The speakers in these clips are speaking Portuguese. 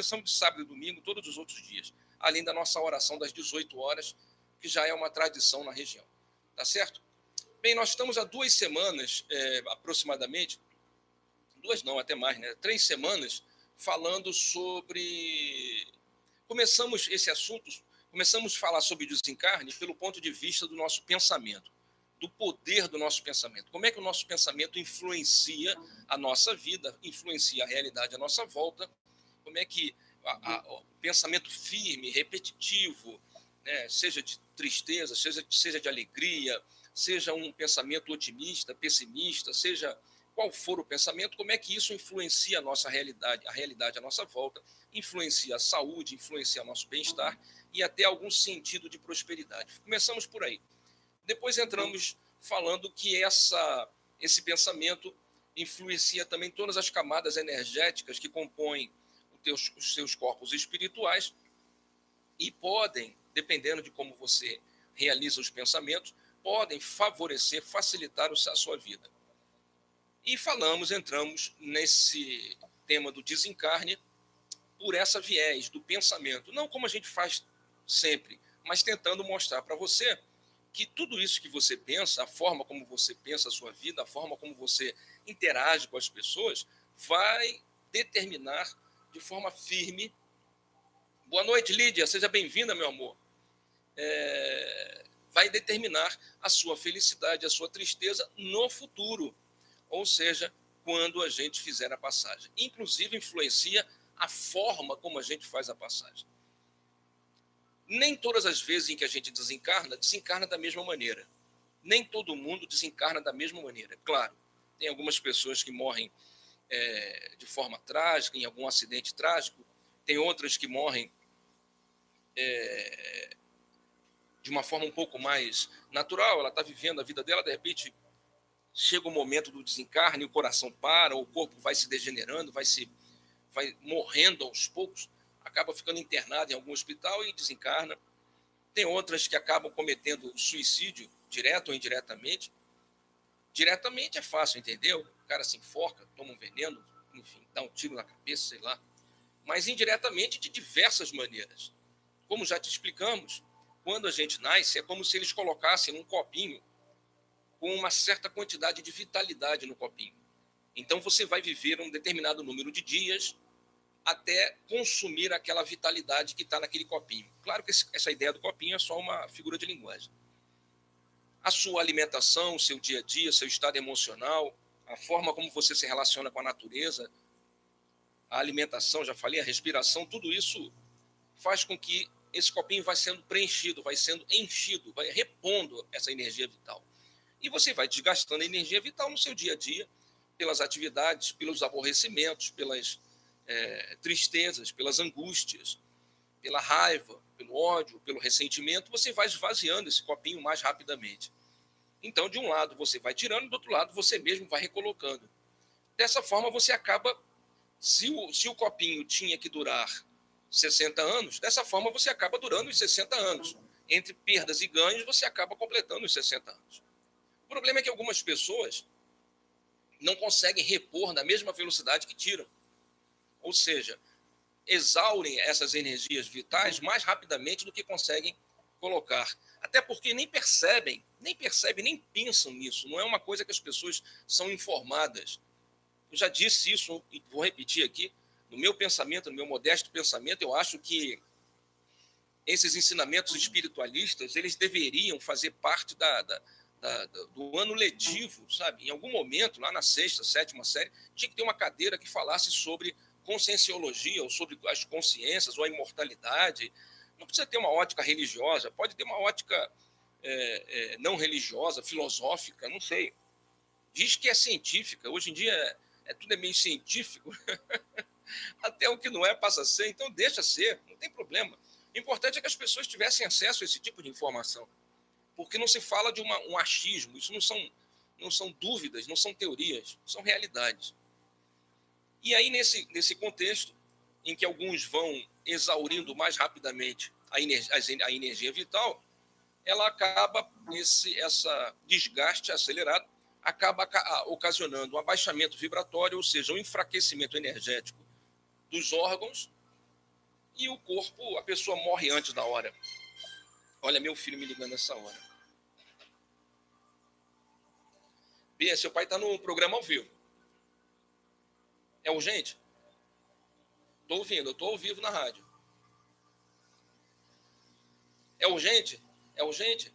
exceção de sábado e domingo, todos os outros dias, além da nossa oração das 18 horas, que já é uma tradição na região. Tá certo? Bem, nós estamos há 2 semanas, aproximadamente, 2 não, até mais, né? 3 semanas, falando sobre... Começamos esse assunto, começamos a falar sobre o desencarne pelo ponto de vista do nosso pensamento, do poder do nosso pensamento. Como é que o nosso pensamento influencia a nossa vida, influencia a realidade à nossa volta, como é que o pensamento firme, repetitivo, né, seja de tristeza, seja de alegria, seja um pensamento otimista, pessimista, seja qual for o pensamento, como é que isso influencia a nossa realidade, a realidade à nossa volta, influencia a saúde, influencia o nosso bem-estar e até algum sentido de prosperidade. Começamos por aí. Depois entramos falando que esse pensamento influencia também todas as camadas energéticas que compõem os seus corpos espirituais e podem, dependendo de como você realiza os pensamentos, podem favorecer, facilitar a sua vida. E entramos nesse tema do desencarne por essa viés do pensamento, não como a gente faz sempre, mas tentando mostrar para você que tudo isso que você pensa, a forma como você pensa a sua vida, a forma como você interage com as pessoas, vai determinar de forma firme. Boa noite, Lídia, seja bem-vinda, meu amor. Vai determinar a sua felicidade, a sua tristeza no futuro, ou seja, quando a gente fizer a passagem. Inclusive, influencia a forma como a gente faz a passagem. Nem todas as vezes em que a gente desencarna da mesma maneira. Nem todo mundo desencarna da mesma maneira. Claro, tem algumas pessoas que morrem de forma trágica, em algum acidente trágico, tem outras que morrem de uma forma um pouco mais natural, ela está vivendo a vida dela, de repente chega o momento do desencarne, o coração para, o corpo vai se degenerando, vai morrendo aos poucos, acaba ficando internado em algum hospital e desencarna. Tem outras que acabam cometendo suicídio, direto ou indiretamente. Diretamente é fácil, entendeu? O cara se enforca, toma um veneno, enfim, dá um tiro na cabeça, sei lá. Mas indiretamente de diversas maneiras. Como já te explicamos, quando a gente nasce, é como se eles colocassem um copinho com uma certa quantidade de vitalidade no copinho. Então você vai viver um determinado número de dias até consumir aquela vitalidade que está naquele copinho. Claro que essa ideia do copinho é só uma figura de linguagem. A sua alimentação, o seu dia a dia, seu estado emocional, a forma como você se relaciona com a natureza, a alimentação, já falei, a respiração, tudo isso faz com que esse copinho vai sendo preenchido, vai sendo enchido, vai repondo essa energia vital. E você vai desgastando a energia vital no seu dia a dia, pelas atividades, pelos aborrecimentos, pelas tristezas, pelas angústias, pela raiva, pelo ódio, pelo ressentimento, você vai esvaziando esse copinho mais rapidamente. Então, de um lado você vai tirando, do outro lado você mesmo vai recolocando. Dessa forma você acaba, se o copinho tinha que durar 60 anos, dessa forma você acaba durando os 60 anos. Entre perdas e ganhos, você acaba completando os 60 anos. O problema é que algumas pessoas não conseguem repor na mesma velocidade que tiram. Ou seja, exaurem essas energias vitais mais rapidamente do que conseguem colocar. Até porque nem percebem, nem pensam nisso. Não é uma coisa que as pessoas são informadas. Eu já disse isso e vou repetir aqui. No meu pensamento, no meu modesto pensamento, eu acho que esses ensinamentos espiritualistas, eles deveriam fazer parte do ano letivo, sabe? Em algum momento, lá na 6ª, 7ª série, tinha que ter uma cadeira que falasse sobre conscienciologia, ou sobre as consciências, ou a imortalidade. Não precisa ter uma ótica religiosa, pode ter uma ótica não religiosa, filosófica, não sei. Diz que é científica, hoje em dia tudo é meio científico, até o que não é passa a ser, então deixa ser, não tem problema. O importante é que as pessoas tivessem acesso a esse tipo de informação, porque não se fala de um achismo, isso não são dúvidas, não são teorias, são realidades. E aí, nesse contexto, em que alguns vão exaurindo mais rapidamente a energia vital, ela acaba, esse desgaste acelerado, acaba ocasionando um abaixamento vibratório, ou seja, um enfraquecimento energético dos órgãos, e o corpo, a pessoa morre antes da hora. Olha, meu filho me ligando nessa hora. Bia, seu pai está no programa ao vivo. É urgente? Estou ouvindo, eu estou ao vivo na rádio. É urgente? É urgente?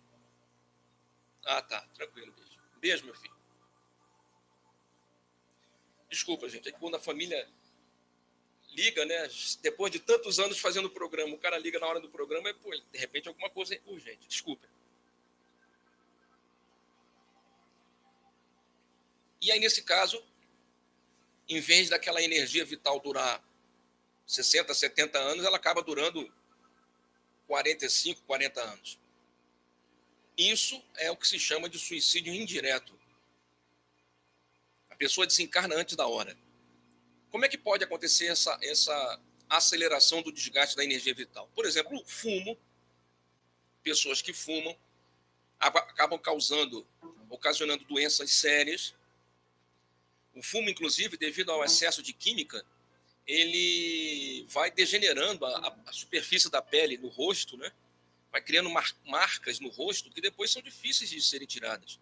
Ah, tá. Tranquilo, beijo. Beijo, meu filho. Desculpa, gente. É que quando a família liga, né? Depois de tantos anos fazendo o programa, o cara liga na hora do programa e, pô, de repente alguma coisa é urgente. Desculpa. E aí, nesse caso, em vez daquela energia vital durar 60, 70 anos, ela acaba durando 45, 40 anos. Isso é o que se chama de suicídio indireto. A pessoa desencarna antes da hora. Como é que pode acontecer essa aceleração do desgaste da energia vital? Por exemplo, o fumo. Pessoas que fumam acabam ocasionando doenças sérias. O fumo, inclusive, devido ao excesso de química, ele vai degenerando a superfície da pele no rosto, né? Vai criando marcas no rosto que depois são difíceis de serem tiradas.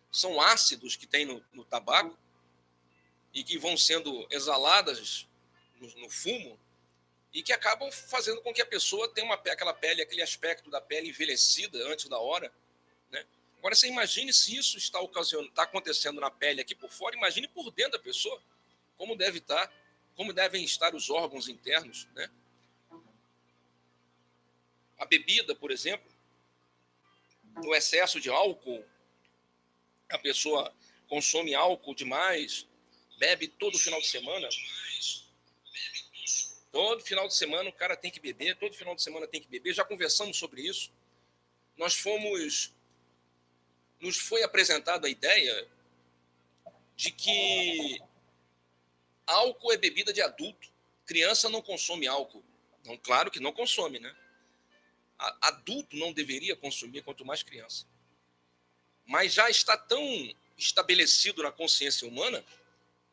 São ácidos que tem no tabaco e que vão sendo exaladas no fumo e que acabam fazendo com que a pessoa tenha aquela pele, aquele aspecto da pele envelhecida antes da hora, né? Agora, você imagine se isso está acontecendo na pele aqui por fora, imagine por dentro da pessoa, como devem estar os órgãos internos, né? A bebida, por exemplo, no excesso de álcool, a pessoa consome álcool demais, bebe todo final de semana. Todo final de semana o cara tem que beber, todo final de semana tem que beber. Já conversamos sobre isso. Nos foi apresentada a ideia de que álcool é bebida de adulto. Criança não consome álcool. Não, claro que não consome, né? Adulto não deveria consumir, quanto mais criança. Mas já está tão estabelecido na consciência humana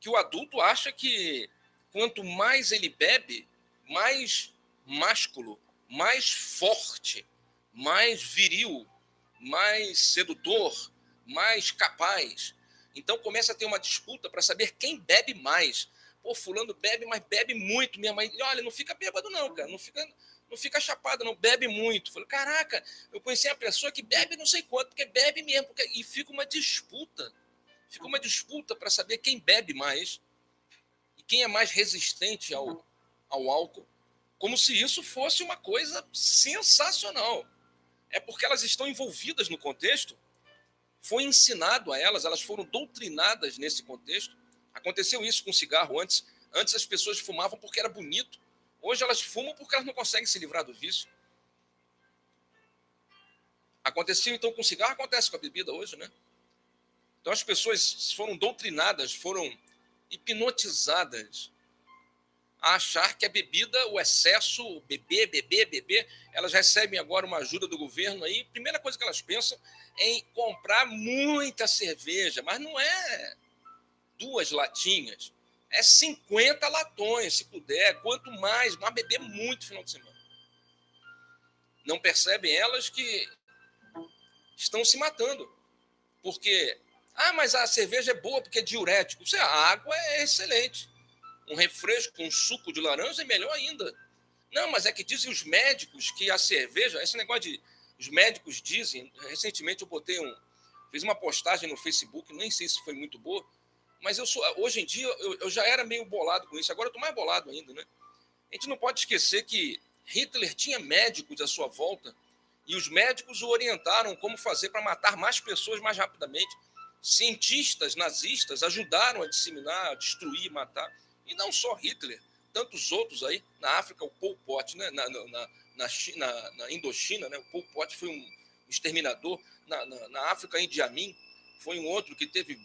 que o adulto acha que quanto mais ele bebe, mais másculo, mais forte, mais viril, mais sedutor, mais capaz. Então começa a ter uma disputa para saber quem bebe mais. Pô, fulano bebe, mas bebe muito. Minha mãe, olha, não fica bêbado não, cara, não fica chapado não, bebe muito. Falei, caraca, eu conheci uma pessoa que bebe não sei quanto, porque bebe mesmo, e fica uma disputa. Fica uma disputa para saber quem bebe mais e quem é mais resistente ao álcool, como se isso fosse uma coisa sensacional. É porque elas estão envolvidas no contexto, foi ensinado a elas, elas foram doutrinadas nesse contexto. Aconteceu isso com cigarro antes. Antes as pessoas fumavam porque era bonito. Hoje elas fumam porque elas não conseguem se livrar do vício. Aconteceu então com cigarro, acontece com a bebida hoje, né? Então as pessoas foram doutrinadas, foram hipnotizadas a achar que a bebida, o excesso, beber, elas recebem agora uma ajuda do governo aí, a primeira coisa que elas pensam é em comprar muita cerveja, mas não é 2 latinhas, é 50 latões, se puder, quanto mais, mas beber muito no final de semana. Não percebem elas que estão se matando, porque, mas a cerveja é boa porque é diurético, a água é excelente. Um refresco, um suco de laranja é melhor ainda. Não, mas é que dizem os médicos que a cerveja, esse negócio de... Os médicos dizem, recentemente fiz uma postagem no Facebook, nem sei se foi muito boa, mas hoje em dia eu já era meio bolado com isso, agora eu estou mais bolado ainda, né? A gente não pode esquecer que Hitler tinha médicos à sua volta e os médicos o orientaram como fazer para matar mais pessoas mais rapidamente. Cientistas nazistas ajudaram a disseminar, a destruir, matar. E não só Hitler, tantos outros aí. Na África, o Pol Pot, né? na Indochina, né? O Pol Pot foi um exterminador. Na África, Idi Amin foi um outro que teve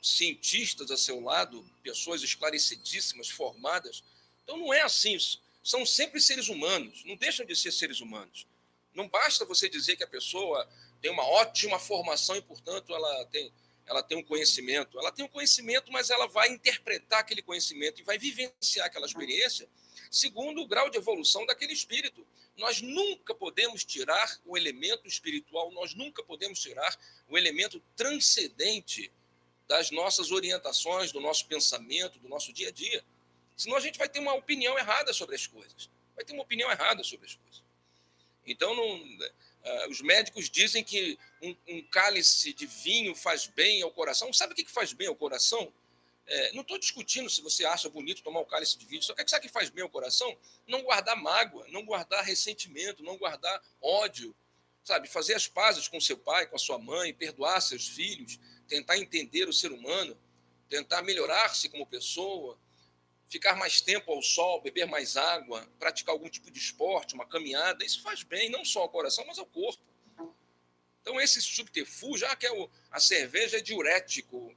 cientistas a seu lado, pessoas esclarecidíssimas, formadas. Então não é assim. São sempre seres humanos, não deixam de ser seres humanos. Não basta você dizer que a pessoa tem uma ótima formação e, portanto, ela tem um conhecimento. Ela tem um conhecimento, mas ela vai interpretar aquele conhecimento e vai vivenciar aquela experiência segundo o grau de evolução daquele espírito. Nós nunca podemos tirar o elemento espiritual, nós nunca podemos tirar o elemento transcendente das nossas orientações, do nosso pensamento, do nosso dia a dia. Senão a gente vai ter uma opinião errada sobre as coisas. Vai ter uma opinião errada sobre as coisas. Então, os médicos dizem que um cálice de vinho faz bem ao coração. Sabe o que faz bem ao coração? Não estou discutindo se você acha bonito tomar um cálice de vinho. Só que sabe o que faz bem ao coração? Não guardar mágoa, não guardar ressentimento, não guardar ódio. Sabe? Fazer as pazes com seu pai, com a sua mãe, perdoar seus filhos, tentar entender o ser humano, tentar melhorar-se como pessoa, ficar mais tempo ao sol, beber mais água, praticar algum tipo de esporte, uma caminhada. Isso faz bem, não só ao coração, mas ao corpo. Então, esse subterfúgio, que a cerveja é diurético.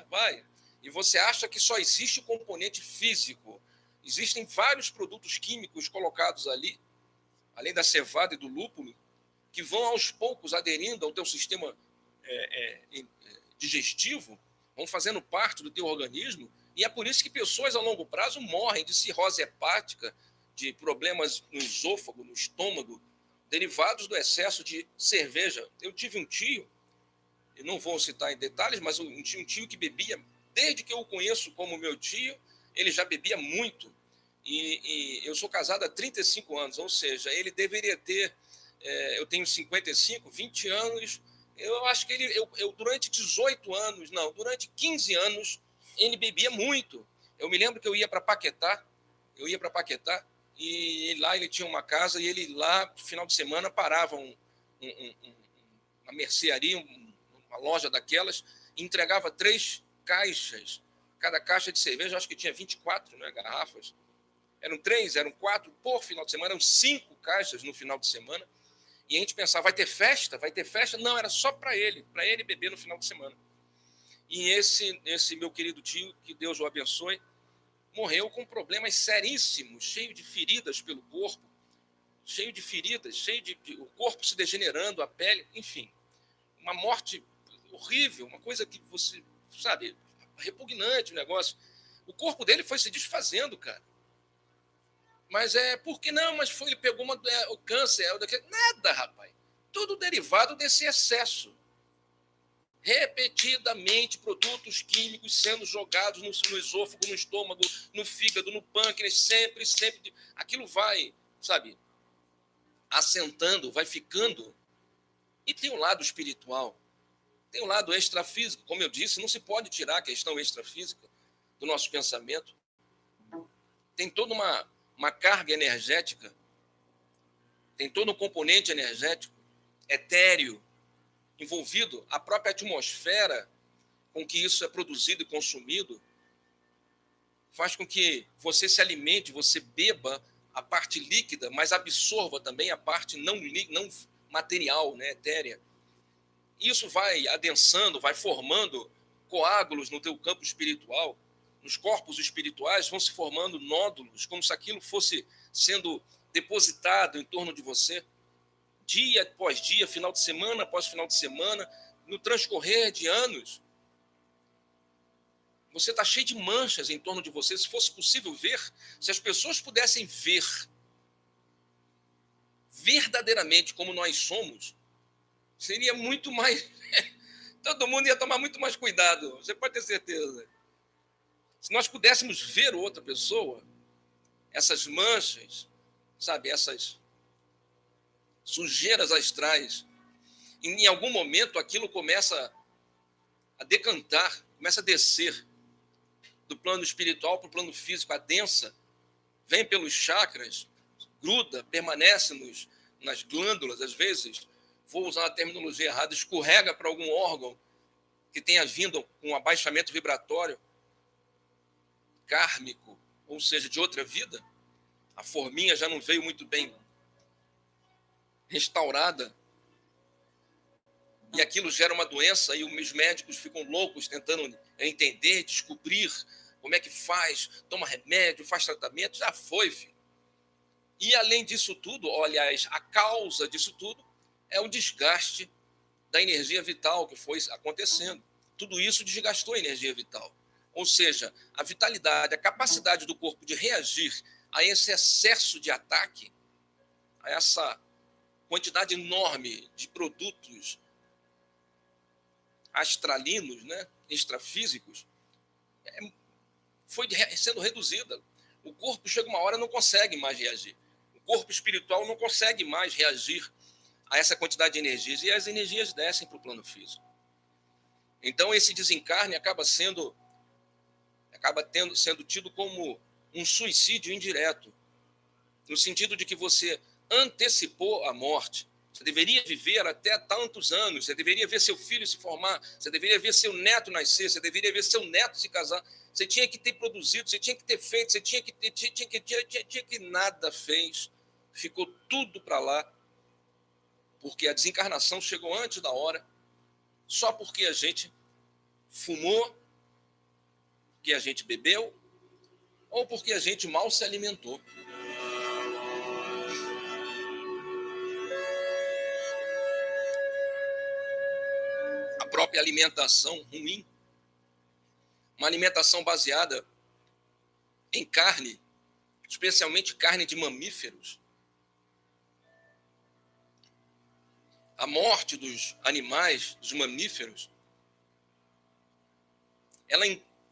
Vai. E você acha que só existe o componente físico. Existem vários produtos químicos colocados ali, além da cevada e do lúpulo, que vão aos poucos aderindo ao teu sistema digestivo, vão fazendo parte do teu organismo, e é por isso que pessoas a longo prazo morrem de cirrose hepática, de problemas no esôfago, no estômago, derivados do excesso de cerveja. Eu tive um tio, eu não vou citar em detalhes, mas um tio que bebia, desde que eu o conheço como meu tio, ele já bebia muito, e eu sou casado há 35 anos, ou seja, ele deveria ter, eu tenho 55, 20 anos, eu acho que eu durante 18 anos, não, durante 15 anos, ele bebia muito. Eu me lembro que eu ia para Paquetá, e lá ele tinha uma casa, e ele lá, no final de semana, parava uma mercearia, uma loja daquelas, e entregava 3 caixas. Cada caixa de cerveja, acho que tinha 24, né, garrafas. Eram 3, eram 4 por final de semana, eram 5 caixas no final de semana. E a gente pensava, vai ter festa? Vai ter festa? Não, era só para ele beber no final de semana. E esse meu querido tio, que Deus o abençoe, morreu com problemas seríssimos, cheio de feridas pelo corpo, cheio de feridas, o corpo se degenerando, a pele, enfim. Uma morte horrível, uma coisa que você, sabe, repugnante o negócio. O corpo dele foi se desfazendo, cara. Mas por que não? Mas ele pegou o câncer, nada, rapaz. Tudo derivado desse excesso. Repetidamente, produtos químicos sendo jogados no esôfago, no estômago, no fígado, no pâncreas, sempre. Aquilo vai, sabe, assentando, vai ficando. E tem um lado espiritual, tem um lado extrafísico. Como eu disse, não se pode tirar a questão extrafísica do nosso pensamento. Tem toda uma carga energética, tem todo um componente energético, etéreo, envolvido, a própria atmosfera com que isso é produzido e consumido, faz com que você se alimente, você beba a parte líquida, mas absorva também a parte não material, né, etérea. Isso vai adensando, vai formando coágulos no teu campo espiritual. Nos corpos espirituais vão se formando nódulos, como se aquilo fosse sendo depositado em torno de você, dia após dia, final de semana após final de semana, no transcorrer de anos. Você está cheio de manchas em torno de você. Se fosse possível ver, se as pessoas pudessem ver verdadeiramente como nós somos, seria muito mais... Todo mundo ia tomar muito mais cuidado, você pode ter certeza. Se nós pudéssemos ver outra pessoa, essas manchas, sabe, essas sujeiras astrais, em algum momento aquilo começa a decantar, começa a descer do plano espiritual para o plano físico, adensa, vem pelos chakras, gruda, permanece nas glândulas, às vezes, vou usar a terminologia errada, escorrega para algum órgão que tenha vindo com um abaixamento vibratório kármico, ou seja, de outra vida. A forminha já não veio muito bem restaurada, e aquilo gera uma doença, e os médicos ficam loucos tentando entender, descobrir como é que faz, toma remédio, faz tratamento, já foi, filho. E além disso tudo, aliás, a causa disso tudo é o desgaste da energia vital que foi acontecendo. Tudo isso desgastou a energia vital. Ou seja, a vitalidade, a capacidade do corpo de reagir a esse excesso de ataque, a essa quantidade enorme de produtos astralinos, né, extrafísicos, foi sendo reduzida. O corpo chega uma hora não consegue mais reagir. O corpo espiritual não consegue mais reagir a essa quantidade de energias, e as energias descem para o plano físico. Então esse desencarne acaba sendo tido como um suicídio indireto, no sentido de que você antecipou a morte. Você deveria viver até tantos anos, você deveria ver seu filho se formar, você deveria ver seu neto nascer, você deveria ver seu neto se casar, você tinha que ter produzido, você tinha que ter feito, você tinha que nada fez, ficou tudo para lá, porque a desencarnação chegou antes da hora, só porque a gente fumou, porque a gente bebeu, ou porque a gente mal se alimentou. A própria alimentação ruim, uma alimentação baseada em carne, especialmente carne de mamíferos. A morte dos animais, dos mamíferos, ela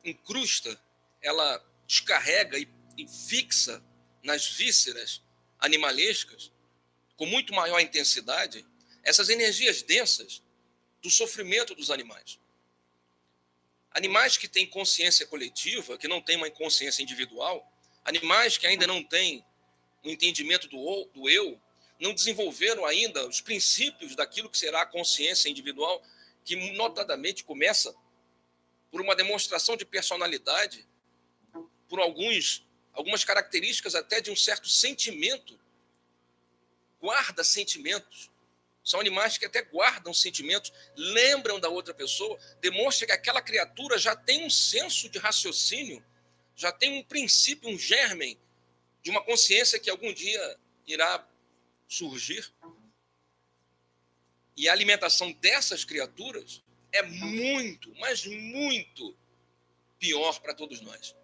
incrusta, ela descarrega e fixa nas vísceras animalescas, com muito maior intensidade, essas energias densas do sofrimento dos animais. Animais que têm consciência coletiva, que não têm uma consciência individual, animais que ainda não têm um entendimento do eu, não desenvolveram ainda os princípios daquilo que será a consciência individual, que notadamente começa por uma demonstração de personalidade, por algumas características até de um certo sentimento, guarda sentimentos. São animais que até guardam sentimentos, lembram da outra pessoa, demonstra que aquela criatura já tem um senso de raciocínio, já tem um princípio, um germen de uma consciência que algum dia irá surgir. E a alimentação dessas criaturas é muito, mas muito pior para todos nós.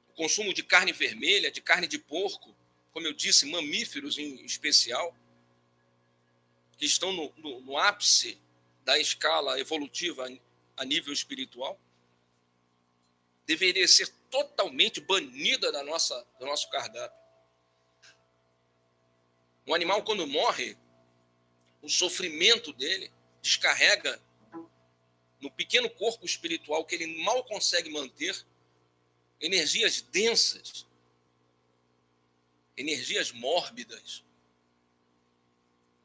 O consumo de carne vermelha, de carne de porco, como eu disse, mamíferos em especial, que estão no ápice da escala evolutiva a nível espiritual, deveria ser totalmente banida do nosso cardápio. Um animal, quando morre, o sofrimento dele descarrega no pequeno corpo espiritual que ele mal consegue manter energias densas, energias mórbidas,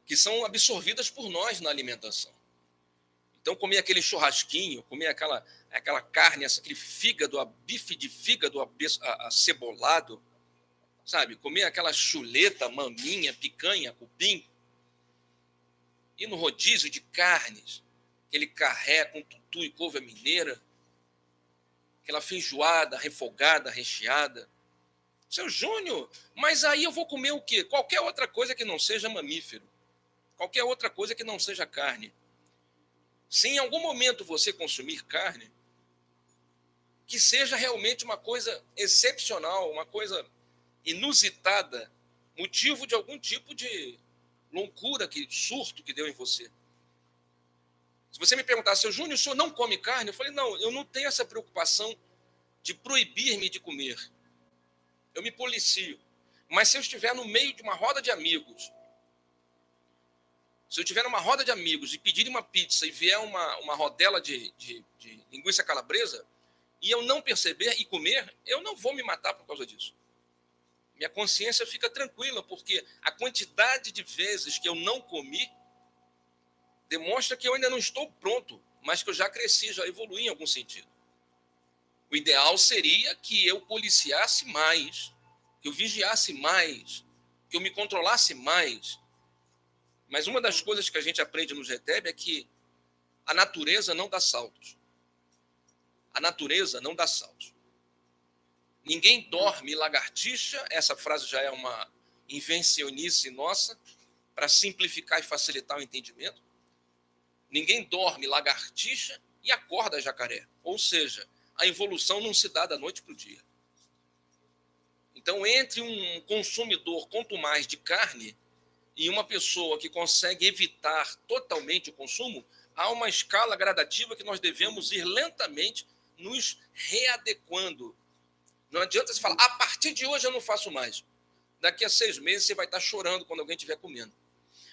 que são absorvidas por nós na alimentação. Então, comer aquele churrasquinho, comer aquela carne, aquele fígado, bife de fígado acebolado, sabe? Comer aquela chuleta, maminha, picanha, cupim. E no rodízio de carnes, aquele carré com tutu e couve mineira, aquela feijoada refogada, recheada. Seu Júnior, mas aí eu vou comer o quê? Qualquer outra coisa que não seja mamífero. Qualquer outra coisa que não seja carne. Se em algum momento você consumir carne, que seja realmente uma coisa excepcional, uma coisa inusitada, motivo de algum tipo de loucura, surto que deu em você. Se você me perguntar, seu Júnior, o senhor não come carne? Eu falei, não, eu não tenho essa preocupação de proibir-me de comer. Eu me policio. Mas se eu estiver no meio de uma roda de amigos, se eu estiver numa roda de amigos e pedir uma pizza e vier uma rodela de linguiça calabresa, e eu não perceber e comer, eu não vou me matar por causa disso. Minha consciência fica tranquila, porque a quantidade de vezes que eu não comi demonstra que eu ainda não estou pronto, mas que eu já cresci, já evoluí em algum sentido. O ideal seria que eu policiasse mais, que eu vigiasse mais, que eu me controlasse mais. Mas uma das coisas que a gente aprende no GTEB é que a natureza não dá saltos. A natureza não dá saltos. Ninguém dorme lagartixa, essa frase já é uma invencionice nossa, para simplificar e facilitar o entendimento. Ninguém dorme lagartixa e acorda jacaré. Ou seja, a evolução não se dá da noite para o dia. Então, entre um consumidor, quanto mais de carne, e uma pessoa que consegue evitar totalmente o consumo, há uma escala gradativa que nós devemos ir lentamente nos readequando. Não adianta você falar, a partir de hoje eu não faço mais. Daqui a 6 meses você vai estar chorando quando alguém estiver comendo.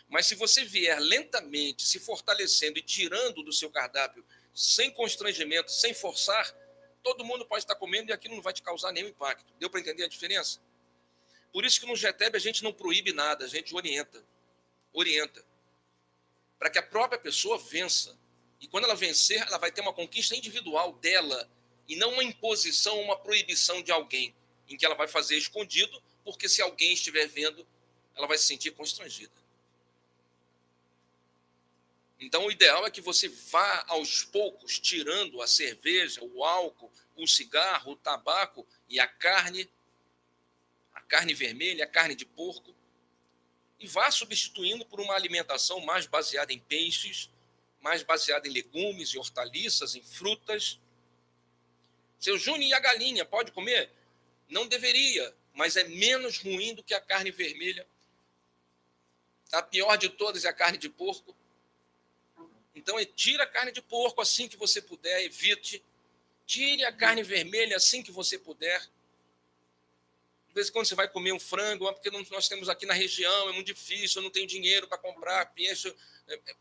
Mas se você vier lentamente se fortalecendo e tirando do seu cardápio, sem constrangimento, sem forçar, todo mundo pode estar comendo e aquilo não vai te causar nenhum impacto. Deu para entender a diferença? Por isso que no GTEB a gente não proíbe nada, a gente orienta. Orienta. Para que a própria pessoa vença. E quando ela vencer, ela vai ter uma conquista individual dela e não uma imposição, uma proibição de alguém, em que ela vai fazer escondido, porque se alguém estiver vendo, ela vai se sentir constrangida. Então, o ideal é que você vá aos poucos tirando a cerveja, o álcool, o cigarro, o tabaco e a carne vermelha, a carne de porco, e vá substituindo por uma alimentação mais baseada em peixes, mais baseada em legumes, em hortaliças, em frutas. Seu Júnior, e a galinha, pode comer? Não deveria, mas é menos ruim do que a carne vermelha. A pior de todas é a carne de porco. Então, tira a carne de porco assim que você puder, evite. Tire a carne vermelha assim que você puder. De vez em quando você vai comer um frango, porque nós temos aqui na região, é muito difícil, eu não tenho dinheiro para comprar peixe.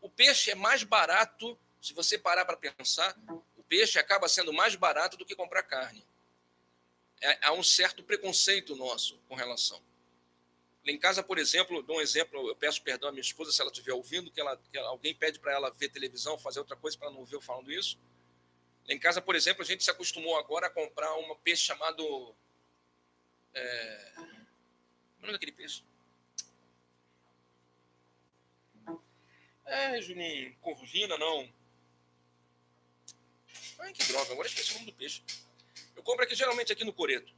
O peixe é mais barato, se você parar para pensar, o peixe acaba sendo mais barato do que comprar carne. Há um certo preconceito nosso com relação. Lá em casa, por exemplo, dou um exemplo, eu peço perdão à minha esposa se ela estiver ouvindo, que alguém pede para ela ver televisão, fazer outra coisa para ela não ouvir eu falando isso. Lá em casa, por exemplo, a gente se acostumou agora a comprar um peixe chamado... Como é o nome daquele peixe? Juninho, corvina, não. Ai, que droga, agora esqueci o nome do peixe. Eu compro aqui, geralmente aqui no Coreto.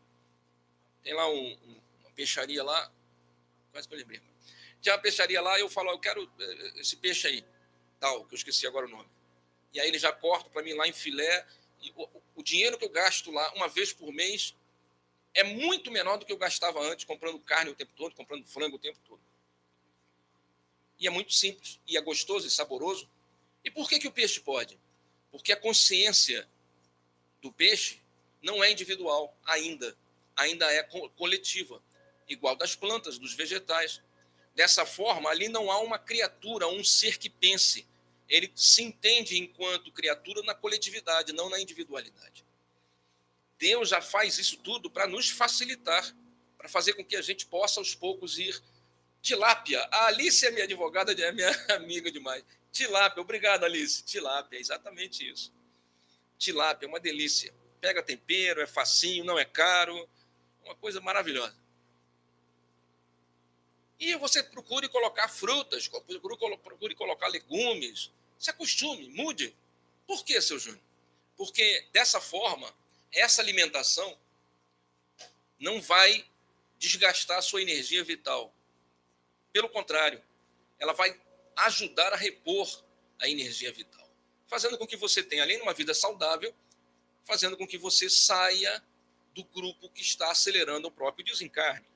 Tem lá uma peixaria lá, quase que eu lembrei. Tinha uma peixaria lá e eu falo, eu quero esse peixe aí, tal, que eu esqueci agora o nome. E aí ele já corta para mim lá em filé. E o dinheiro que eu gasto lá uma vez por mês é muito menor do que eu gastava antes, comprando carne o tempo todo, comprando frango o tempo todo. E é muito simples, e é gostoso e saboroso. E por que o peixe pode? Porque a consciência do peixe não é individual ainda. Ainda é coletiva, igual das plantas, dos vegetais. Dessa forma, ali não há uma criatura, um ser que pense. Ele se entende enquanto criatura na coletividade, não na individualidade. Deus já faz isso tudo para nos facilitar, para fazer com que a gente possa, aos poucos, ir. Tilápia. A Alice é minha advogada, é minha amiga demais. Tilápia, obrigado, Alice. Tilápia, é exatamente isso. Tilápia é uma delícia. Pega tempero, é facinho, não é caro. Uma coisa maravilhosa. E você procure colocar frutas, procure colocar legumes. Se acostume, mude. Por quê, seu Júnior? Porque, dessa forma, essa alimentação não vai desgastar a sua energia vital. Pelo contrário, ela vai ajudar a repor a energia vital, fazendo com que você tenha, além de uma vida saudável, fazendo com que você saia do grupo que está acelerando o próprio desencarne.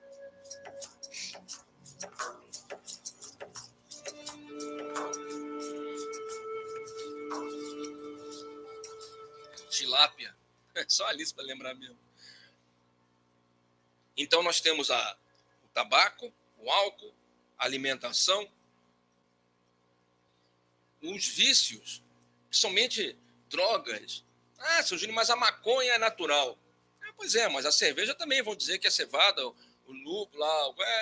Tilápia, só a Alice para lembrar mesmo. Então nós temos o tabaco, o álcool, a alimentação, os vícios, somente drogas. Seu Júnior, mas a maconha é natural. Pois é, mas a cerveja também vão dizer que a cevada, o lúpulo,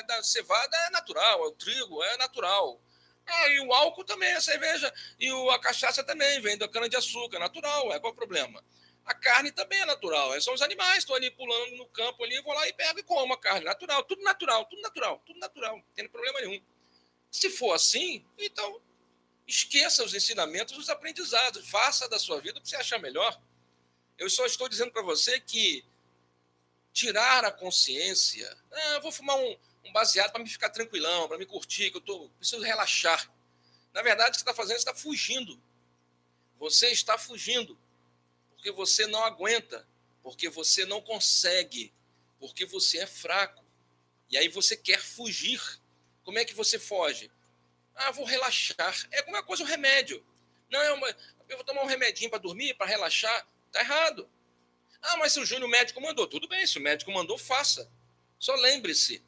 da cevada é natural, o trigo é natural. E o álcool também, a cerveja, e a cachaça também vem da cana-de-açúcar, é natural, qual o problema? A carne também é natural, são os animais, estão ali pulando no campo, ali, eu vou lá e pego e como a carne, natural, tudo natural, tudo natural, tudo natural, não tem problema nenhum. Se for assim, então esqueça os ensinamentos, os aprendizados, faça da sua vida o que você achar melhor. Eu só estou dizendo para você que tirar a consciência, vou fumar um baseado para me ficar tranquilão, para me curtir, que eu preciso relaxar. Na verdade, o que você está fazendo, você está fugindo. Você está fugindo, porque você não aguenta, porque você não consegue porque você é fraco. E aí você quer fugir. Como é que você foge? Ah, vou relaxar. É alguma coisa, um remédio. Não, eu vou tomar um remedinho para dormir, para relaxar. Está errado. Ah, mas se o Júnior médico mandou. Tudo bem, se o médico mandou, faça. Só lembre-se,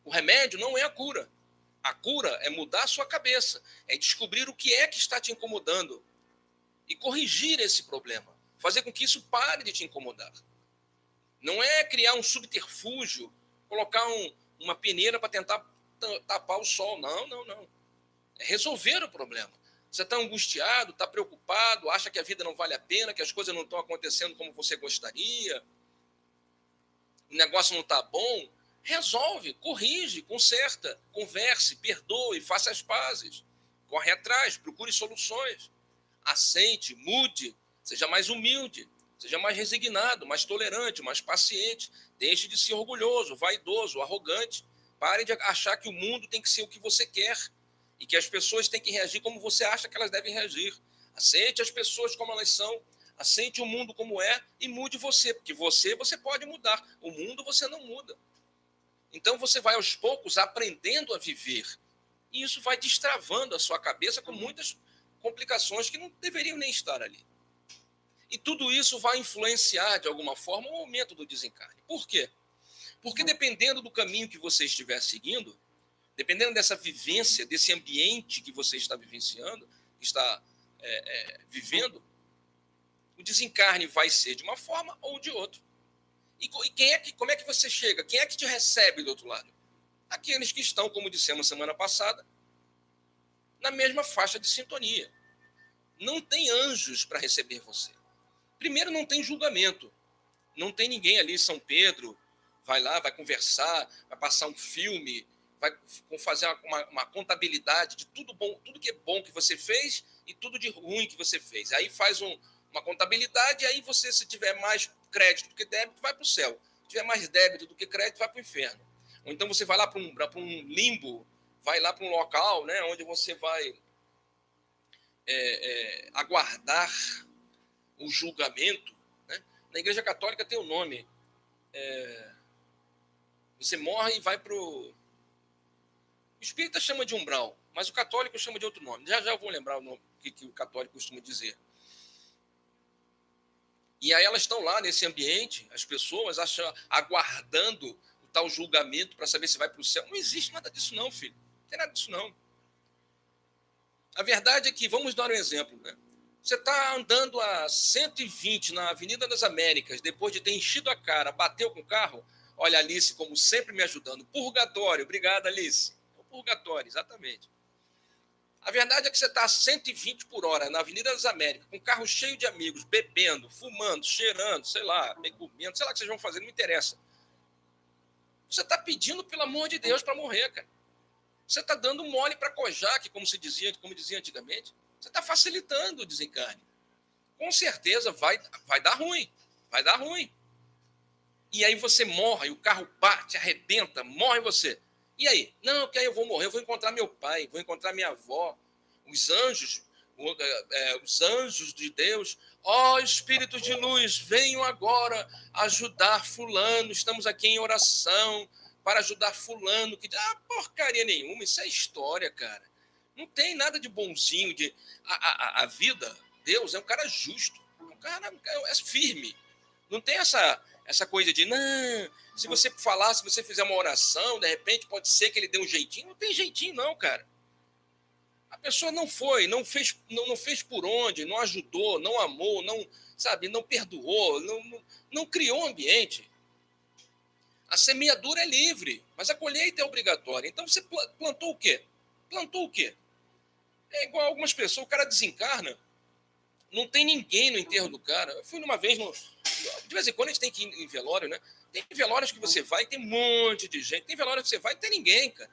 o remédio não é a cura. A cura é mudar a sua cabeça, é descobrir o que é que está te incomodando e corrigir esse problema, fazer com que isso pare de te incomodar. Não é criar um subterfúgio, colocar uma peneira para tentar tapar o sol. Não, não, não. É resolver o problema. Você está angustiado, está preocupado, acha que a vida não vale a pena, que as coisas não estão acontecendo como você gostaria, o negócio não está bom. Resolve, corrige, conserta, converse, perdoe, faça as pazes. Corre atrás, procure soluções. Aceite, mude, seja mais humilde, seja mais resignado, mais tolerante, mais paciente. Deixe de ser orgulhoso, vaidoso, arrogante. Pare de achar que o mundo tem que ser o que você quer e que as pessoas têm que reagir como você acha que elas devem reagir. Aceite as pessoas como elas são, aceite o mundo como é e mude você, porque você pode mudar, o mundo você não muda. Então você vai aos poucos aprendendo a viver e isso vai destravando a sua cabeça com muitas complicações que não deveriam nem estar ali. E tudo isso vai influenciar, de alguma forma, o aumento do desencarne. Por quê? Porque dependendo do caminho que você estiver seguindo, dependendo dessa vivência, desse ambiente que você está vivenciando, que está vivendo, o desencarne vai ser de uma forma ou de outra. E como é que você chega? Quem é que te recebe do outro lado? Aqueles que estão, como dissemos semana passada, na mesma faixa de sintonia. Não tem anjos para receber você. Primeiro, não tem julgamento. Não tem ninguém ali, São Pedro, vai lá, vai conversar, vai passar um filme, vai fazer uma contabilidade de tudo bom, tudo que é bom que você fez e tudo de ruim que você fez. Aí faz uma contabilidade, e aí você, se tiver mais crédito do que débito, vai para o céu. Se tiver mais débito do que crédito, vai para o inferno. Ou então você vai lá para um limbo, vai lá para um local, né, onde você vai aguardar o julgamento. Né? Na Igreja Católica tem o nome. Você morre e vai para o... O espírita chama de umbral, mas o católico chama de outro nome. Já eu vou lembrar o nome que o católico costuma dizer. E aí elas estão lá nesse ambiente, as pessoas aguardando o tal julgamento para saber se vai para o céu. Não existe nada disso não, filho. Não tem nada disso não. A verdade é que, vamos dar um exemplo, né? Você está andando a 120 na Avenida das Américas, depois de ter enchido a cara, bateu com o carro. Olha, Alice, como sempre, me ajudando. Purgatório, obrigada, Alice. O purgatório, exatamente. A verdade é que você está a 120 por hora na Avenida das Américas, com um carro cheio de amigos, bebendo, fumando, cheirando, sei lá, comendo, sei lá o que vocês vão fazer, não me interessa. Você está pedindo, pelo amor de Deus, para morrer, cara. Você está dando mole para Kojak, como dizia antigamente. Você está facilitando o desencarne. Com certeza vai dar ruim. Vai dar ruim. E aí você morre, o carro bate, arrebenta, morre você. E aí? Não, que aí eu vou morrer, eu vou encontrar meu pai, vou encontrar minha avó, os anjos de Deus. Ó, espíritos de luz, venham agora ajudar fulano, estamos aqui em oração para ajudar fulano. Porcaria nenhuma, isso é história, cara. Não tem nada de bonzinho. A vida, Deus é um cara justo, um cara é firme. Não tem essa coisa de, não, se você falar, se você fizer uma oração, de repente pode ser que ele dê um jeitinho. Não tem jeitinho não, cara. A pessoa não fez por onde, não ajudou, não amou, não perdoou, não criou um ambiente. A semeadura é livre, mas a colheita é obrigatória. Então você plantou o quê? Plantou o quê? É igual algumas pessoas, o cara desencarna, não tem ninguém no enterro do cara. Eu fui numa vez, de vez em quando a gente tem que ir em velório, né? Tem velórios que você vai, tem um monte de gente. Tem velórios que você vai e não tem ninguém, cara.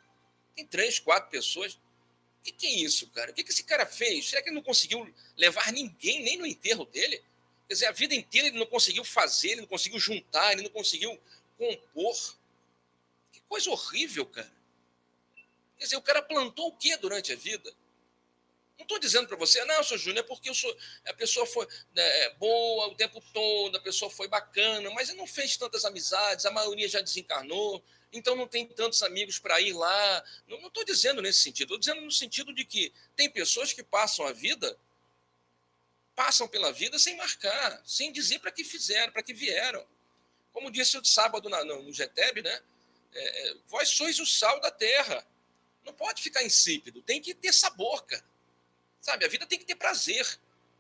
Tem 3, 4 pessoas. O que é isso, cara? O que esse cara fez? Será que ele não conseguiu levar ninguém nem no enterro dele? Quer dizer, a vida inteira ele não conseguiu fazer, ele não conseguiu juntar, ele não conseguiu compor. Que coisa horrível, cara. Quer dizer, o cara plantou o quê durante a vida? Não estou dizendo para você, não, seu Júnior, é porque a pessoa foi boa o tempo todo, a pessoa foi bacana, mas ele não fez tantas amizades, a maioria já desencarnou, então não tem tantos amigos para ir lá. Não estou dizendo nesse sentido, estou dizendo no sentido de que tem pessoas que passam pela vida sem marcar, sem dizer para que fizeram, para que vieram. Como disse o de sábado no GTEB, né? Vós sois o sal da terra. Não pode ficar insípido, tem que ter sabor, cara. Sabe, a vida tem que ter prazer.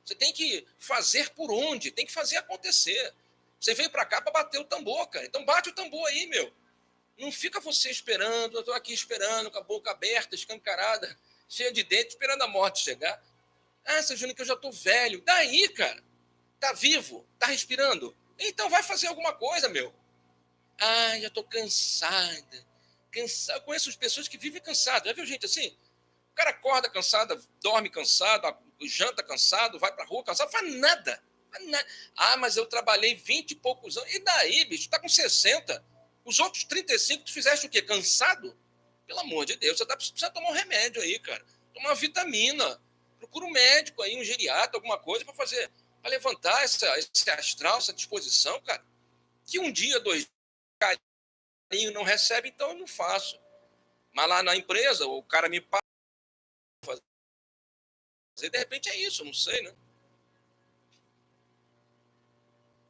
Você tem que fazer por onde, tem que fazer acontecer. Você veio para cá para bater o tambor, cara. Então bate o tambor aí, meu. Não fica você esperando, eu estou aqui esperando, com a boca aberta, escancarada, cheia de dentes, esperando a morte chegar. Ah, seu Júnior, que eu já estou velho. Daí, cara, tá vivo, tá respirando. Então vai fazer alguma coisa, meu. Ah, já estou cansada. Eu conheço as pessoas que vivem cansadas. Já viu gente assim? O cara acorda cansado, dorme cansado, janta cansado, vai pra rua cansado, faz nada. Ah, mas eu trabalhei 20 e poucos anos. E daí, bicho? Tá com 60. Os outros 35, tu fizeste o quê? Cansado? Pelo amor de Deus, você precisa tomar um remédio aí, cara. Tomar uma vitamina. Procura um médico aí, um geriatra, alguma coisa para fazer, para levantar esse astral, essa disposição, cara. Que um dia, 2 carinho não recebe, então eu não faço. Mas lá na empresa, o cara me paga fazer, de repente é isso, não sei, né?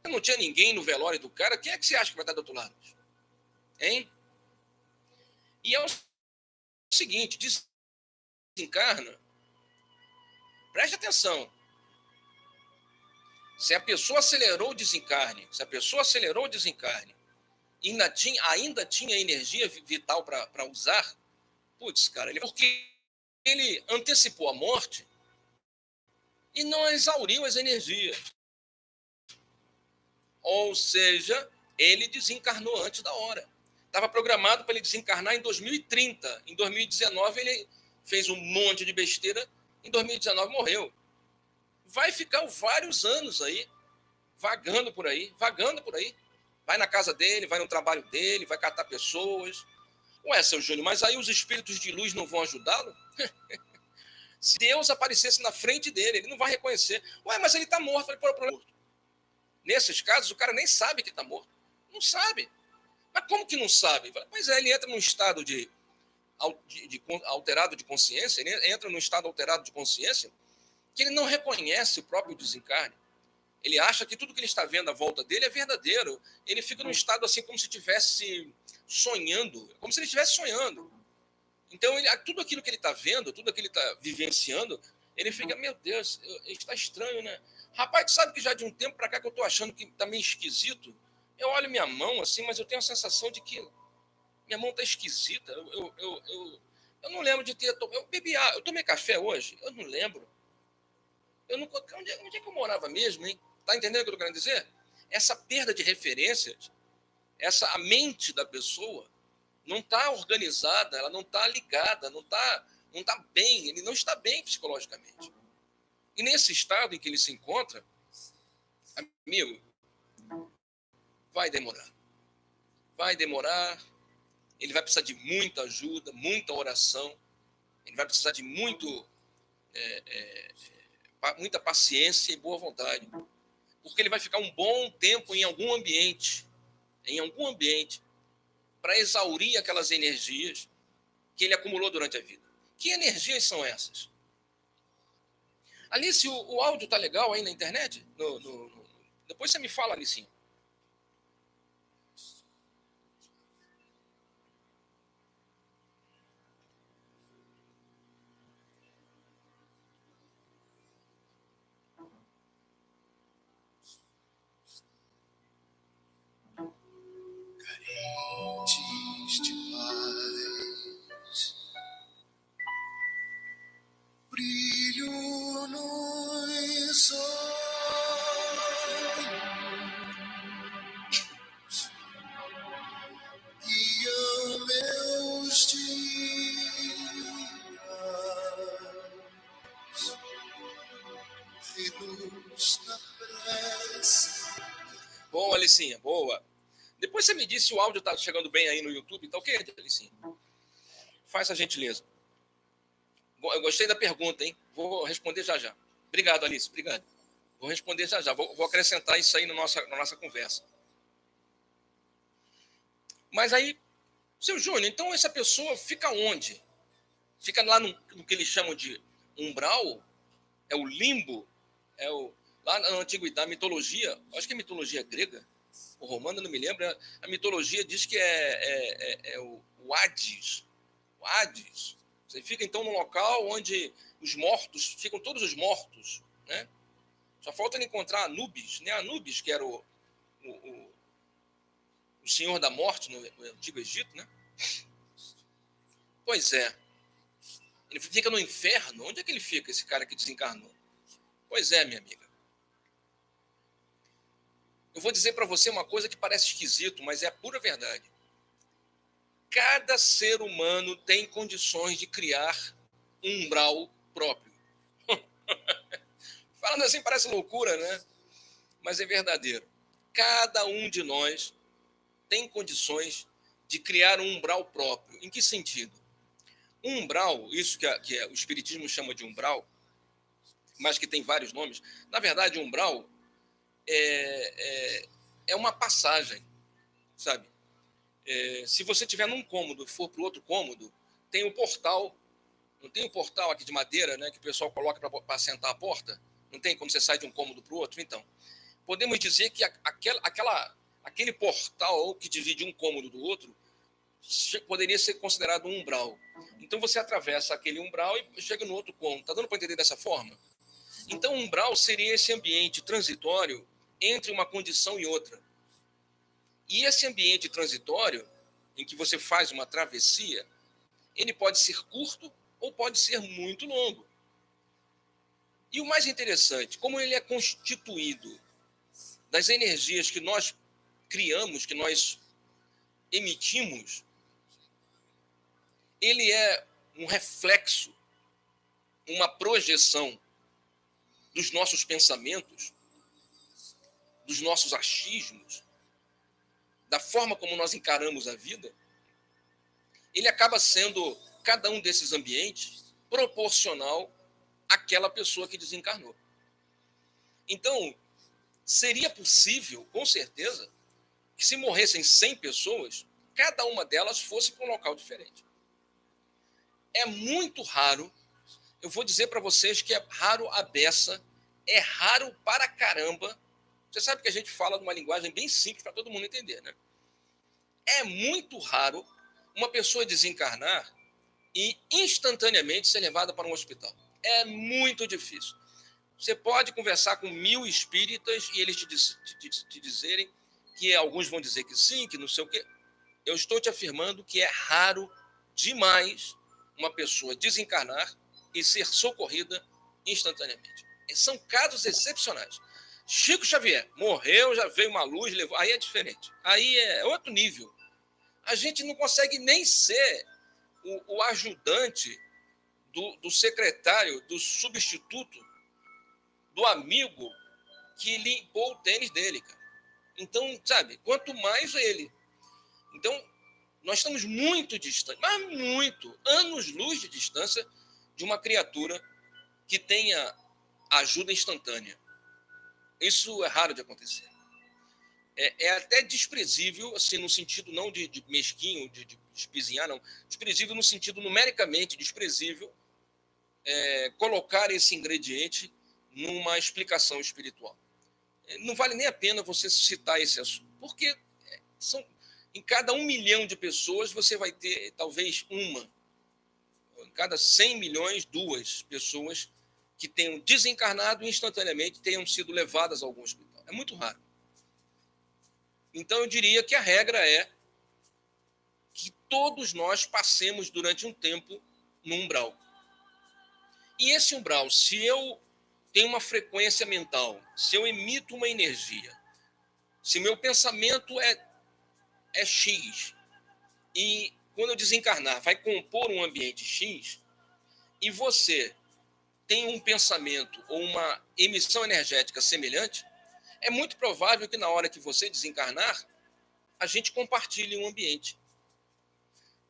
Não tinha ninguém no velório do cara, quem é que você acha que vai estar do outro lado? Hein? E é o seguinte, desencarna, preste atenção. Se a pessoa acelerou o desencarne, e ainda tinha energia vital para usar, putz, cara, porque ele antecipou a morte e não exauriu as energias. Ou seja, ele desencarnou antes da hora. Estava programado para ele desencarnar em 2030. Em 2019, ele fez um monte de besteira. Em 2019, morreu. Vai ficar vários anos aí, vagando por aí. Vai na casa dele, vai no trabalho dele, vai catar pessoas. Ué, seu Júnior, mas aí os espíritos de luz não vão ajudá-lo? Se Deus aparecesse na frente dele, ele não vai reconhecer. Ué, mas ele está morto. Falei, nesses casos, o cara nem sabe que está morto. Não sabe. Mas como que não sabe? Pois é, ele entra num estado de alterado de consciência, ele entra num estado alterado de consciência que ele não reconhece o próprio desencarne. Ele acha que tudo que ele está vendo à volta dele é verdadeiro. Ele fica num estado assim como se estivesse sonhando, como se ele estivesse sonhando. Então, tudo aquilo que ele está vendo, tudo aquilo que ele está vivenciando, ele fica, meu Deus, está estranho, né? Rapaz, tu sabe que já de um tempo para cá que eu estou achando que está meio esquisito? Eu olho minha mão assim, mas eu tenho a sensação de que minha mão está esquisita. Eu não lembro de ter... Eu bebi água, eu tomei café hoje? Eu não lembro. Onde é que eu morava mesmo, hein? Tá entendendo o que eu estou querendo dizer? Essa perda de referências, a mente da pessoa não está organizada, ela não está ligada, não tá bem, ele não está bem psicologicamente. E nesse estado em que ele se encontra, amigo, vai demorar. Ele vai precisar de muita ajuda, muita oração, ele vai precisar de muita paciência e boa vontade, porque ele vai ficar um bom tempo em algum ambiente, para exaurir aquelas energias que ele acumulou durante a vida. Que energias são essas? Alice, o áudio tá legal aí na internet? Depois você me fala, Alice. Carentes de paz, brilho nos olhos, guiam meus dias, reduz na prece. Bom, Alicinha, boa. Depois você me diz se o áudio tá chegando bem aí no YouTube, tá ok, Alicinha? Faz a gentileza. Eu gostei da pergunta, hein? Vou responder já já. Obrigado, Alice, obrigado. Vou responder já já. Vou acrescentar isso aí na nossa conversa. Mas aí, seu Júnior, então essa pessoa fica onde? Fica lá no que eles chamam de umbral? É o limbo? Lá na antiguidade, mitologia, acho que é mitologia grega, ou romana, não me lembro. A mitologia diz que é o Hades. O Hades. Você fica, então, num local onde os mortos, ficam todos os mortos, né? Só falta ele encontrar Anubis, né? Anubis, que era o senhor da morte no Antigo Egito, né? Pois é. Ele fica no inferno. Onde é que ele fica, esse cara que desencarnou? Pois é, minha amiga. Eu vou dizer para você uma coisa que parece esquisito, mas é a pura verdade. Cada ser humano tem condições de criar um umbral próprio. Falando assim parece loucura, né? Mas é verdadeiro. Cada um de nós tem condições de criar um umbral próprio. Em que sentido? Um umbral, isso que o Espiritismo chama de umbral, mas que tem vários nomes. Na verdade, umbral é uma passagem, sabe? Se você estiver num cômodo e for para o outro cômodo, tem um portal. Não tem um portal aqui de madeira, né, que o pessoal coloca para assentar a porta? Não tem como você sair de um cômodo para o outro? Então, podemos dizer que aquele portal que divide um cômodo do outro poderia ser considerado um umbral. Então, você atravessa aquele umbral e chega no outro cômodo. Está dando para entender dessa forma? Então, um umbral seria esse ambiente transitório entre uma condição e outra. E esse ambiente transitório, em que você faz uma travessia, ele pode ser curto ou pode ser muito longo. E o mais interessante, como ele é constituído das energias que nós criamos, que nós emitimos, ele é um reflexo, uma projeção dos nossos pensamentos, dos nossos achismos, da forma como nós encaramos a vida. Ele acaba sendo, cada um desses ambientes, proporcional àquela pessoa que desencarnou. Então, seria possível, com certeza, que se morressem 100 pessoas, cada uma delas fosse para um local diferente. É muito raro, eu vou dizer para vocês que é raro a beça, é raro para caramba. Você sabe que a gente fala numa linguagem bem simples para todo mundo entender, né? É muito raro uma pessoa desencarnar e instantaneamente ser levada para um hospital. É muito difícil. Você pode conversar com 1000 espíritas e eles te dizerem que alguns vão dizer que sim, que não sei o quê. Eu estou te afirmando que é raro demais uma pessoa desencarnar e ser socorrida instantaneamente. São casos excepcionais. Chico Xavier morreu, já veio uma luz, levou. Aí é diferente. Aí é outro nível. A gente não consegue nem ser o ajudante do secretário, do substituto, do amigo que limpou o tênis dele, cara. Então, sabe, quanto mais ele. Então, nós estamos muito distantes, mas muito, anos-luz de distância de uma criatura que tenha ajuda instantânea. Isso é raro de acontecer. É até desprezível, assim, no sentido não de mesquinho, de espizinhar, não. Desprezível no sentido numericamente desprezível, colocar esse ingrediente numa explicação espiritual. Não vale nem a pena você citar esse assunto, porque em cada 1 milhão de pessoas você vai ter talvez uma, em cada 100 milhões, 2 pessoas que tenham desencarnado e instantaneamente tenham sido levadas a algum hospital. É muito raro. Então eu diria que a regra é que todos nós passemos durante um tempo no umbral. E esse umbral, se eu tenho uma frequência mental, se eu emito uma energia, se meu pensamento é X, e quando eu desencarnar vai compor um ambiente X, e você tem um pensamento ou uma emissão energética semelhante, é muito provável que na hora que você desencarnar, a gente compartilhe um ambiente.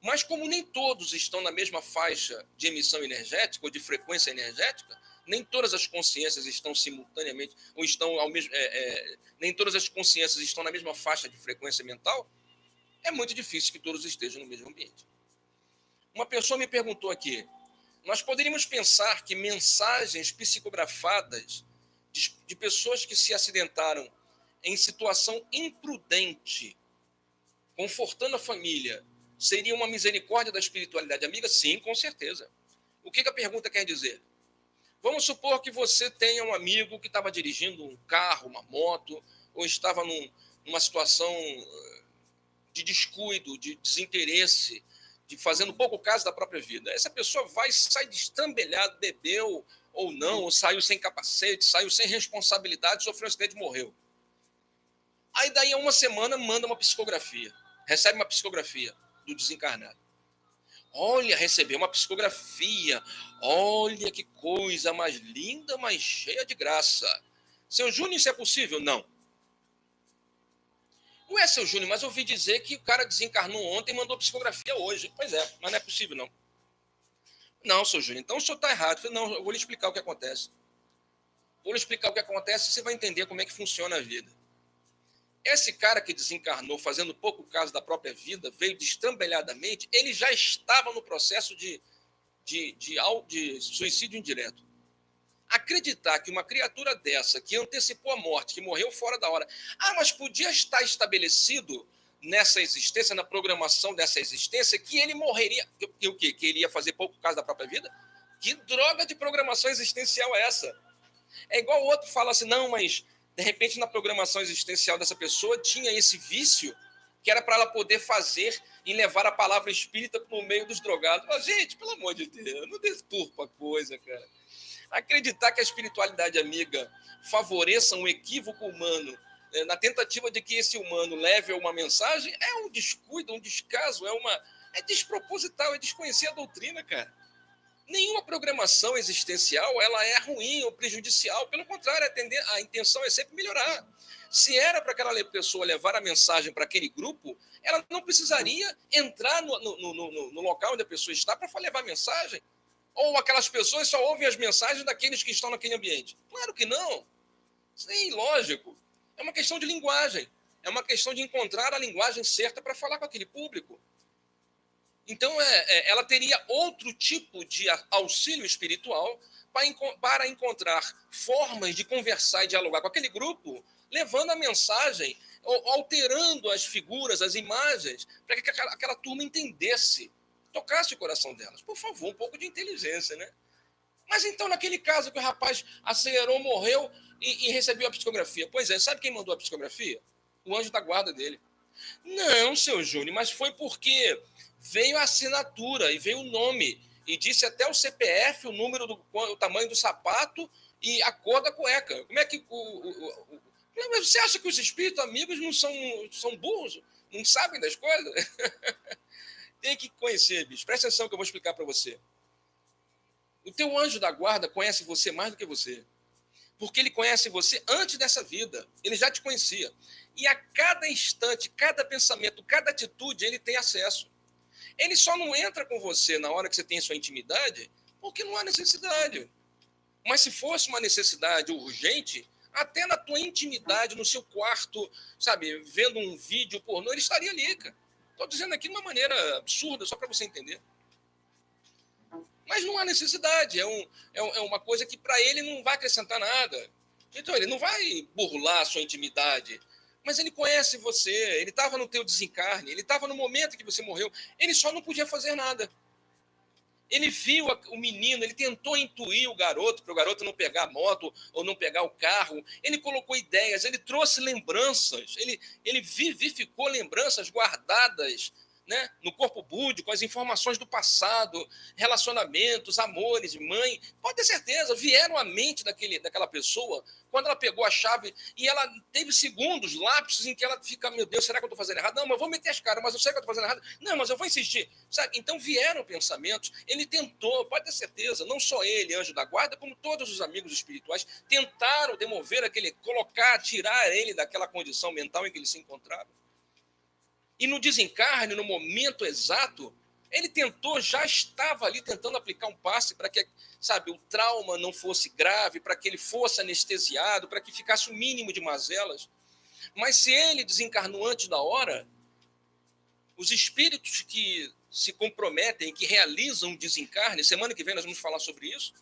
Mas como nem todos estão na mesma faixa de emissão energética ou de frequência energética, nem todas as consciências estão simultaneamente, ou estão ao mesmo, nem todas as consciências estão na mesma faixa de frequência mental, é muito difícil que todos estejam no mesmo ambiente. Uma pessoa me perguntou aqui, nós poderíamos pensar que mensagens psicografadas de pessoas que se acidentaram em situação imprudente, confortando a família, seria uma misericórdia da espiritualidade amiga? Sim, com certeza. O que a pergunta quer dizer? Vamos supor que você tenha um amigo que estava dirigindo um carro, uma moto, ou estava numa situação de descuido, de desinteresse, de fazendo pouco caso da própria vida. Essa pessoa sai destrambelhado, bebeu ou não, ou saiu sem capacete, saiu sem responsabilidade, sofreu um acidente e morreu. Aí daí a uma semana manda uma psicografia, recebe uma psicografia do desencarnado. Olha, recebeu uma psicografia, olha que coisa mais linda, mais cheia de graça. Seu Júnior, isso é possível? Não. Não é, seu Júnior, mas eu ouvi dizer que o cara desencarnou ontem e mandou psicografia hoje. Pois é, mas não é possível, não. Não, seu Júnior, então o senhor está errado. Eu falei, não, eu vou lhe explicar o que acontece. Vou lhe explicar o que acontece e você vai entender como é que funciona a vida. Esse cara que desencarnou fazendo pouco caso da própria vida, veio destrambelhadamente, ele já estava no processo de suicídio indireto. Acreditar que uma criatura dessa, que antecipou a morte, que morreu fora da hora, mas podia estar estabelecido nessa existência, na programação dessa existência, que ele morreria. E o quê? Que ele ia fazer pouco caso da própria vida? Que droga de programação existencial é essa? É igual o outro fala assim, não, mas de repente na programação existencial dessa pessoa tinha esse vício que era para ela poder fazer e levar a palavra espírita para o meio dos drogados. Mas, gente, pelo amor de Deus, não deturpa a coisa, cara. Acreditar que a espiritualidade amiga favoreça um equívoco humano na tentativa de que esse humano leve uma mensagem é um descuido, um descaso, é desproposital, é desconhecer a doutrina, cara. Nenhuma programação existencial ela é ruim ou prejudicial, pelo contrário, a intenção é sempre melhorar. Se era para aquela pessoa levar a mensagem para aquele grupo, ela não precisaria entrar no local onde a pessoa está para levar a mensagem. Ou aquelas pessoas só ouvem as mensagens daqueles que estão naquele ambiente. Claro que não. Isso é ilógico. É uma questão de linguagem. É uma questão de encontrar a linguagem certa para falar com aquele público. Então, ela teria outro tipo de auxílio espiritual para encontrar formas de conversar e dialogar com aquele grupo, levando a mensagem, alterando as figuras, as imagens, para que aquela turma entendesse, tocasse o coração delas. Por favor, um pouco de inteligência, né? Mas então, naquele caso que o rapaz acelerou, morreu e recebeu a psicografia. Pois é, sabe quem mandou a psicografia? O anjo da guarda dele. Não, seu Júnior, mas foi porque veio a assinatura e veio o nome. E disse até o CPF, o número, o tamanho do sapato e a cor da cueca. Como é que Mas você acha que os espíritos amigos não são burros? Não sabem das coisas? Tem que conhecer, bicho. Presta atenção que eu vou explicar para você. O teu anjo da guarda conhece você mais do que você. Porque ele conhece você antes dessa vida. Ele já te conhecia. E a cada instante, cada pensamento, cada atitude, ele tem acesso. Ele só não entra com você na hora que você tem sua intimidade, porque não há necessidade. Mas se fosse uma necessidade urgente, até na tua intimidade, no seu quarto, sabe, vendo um vídeo pornô, ele estaria ali, cara. Estou dizendo aqui de uma maneira absurda, só para você entender. Mas não há necessidade, é uma coisa que para ele não vai acrescentar nada. Então, ele não vai burlar a sua intimidade, mas ele conhece você, ele estava no teu desencarne, ele estava no momento que você morreu, ele só não podia fazer nada. Ele viu o menino, ele tentou intuir o garoto, para o garoto não pegar a moto ou não pegar o carro, ele colocou ideias, ele trouxe lembranças, ele vivificou lembranças guardadas, né, no corpo búdico, as informações do passado, relacionamentos, amores, mãe, pode ter certeza, vieram à mente daquela pessoa quando ela pegou a chave e ela teve segundos, lapsos em que ela fica, meu Deus, será que eu estou fazendo errado? Não, mas eu vou meter as caras, mas eu sei que eu estou fazendo errado. Não, mas eu vou insistir. Sabe? Então vieram pensamentos, ele tentou, pode ter certeza, não só ele, anjo da guarda, como todos os amigos espirituais, tentaram demover colocar, tirar ele daquela condição mental em que ele se encontrava. E no desencarne, no momento exato, Ele já estava ali tentando aplicar um passe para que, sabe, o trauma não fosse grave, para que ele fosse anestesiado, para que ficasse o mínimo de mazelas. Mas se ele desencarnou antes da hora, os espíritos que se comprometem, que realizam o desencarne, semana que vem nós vamos falar sobre isso,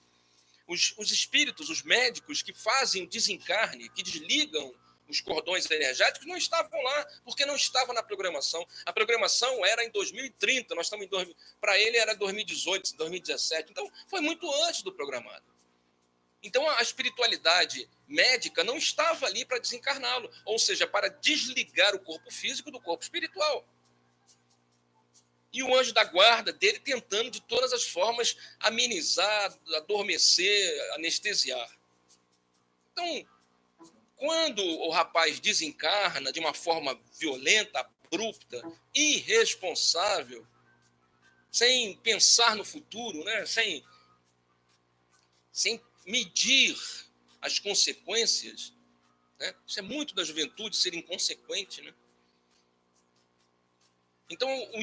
os espíritos, os médicos que fazem o desencarne, que desligam os cordões energéticos, não estavam lá, porque não estava na programação. A programação era em 2030, nós estamos para ele era 2018, 2017, então foi muito antes do programado. Então a espiritualidade médica não estava ali para desencarná-lo, ou seja, para desligar o corpo físico do corpo espiritual. E o anjo da guarda dele tentando de todas as formas amenizar, adormecer, anestesiar. Então, quando o rapaz desencarna de uma forma violenta, abrupta, irresponsável, sem pensar no futuro, né? sem medir as consequências, né? Isso é muito da juventude, ser inconsequente, né? Então, o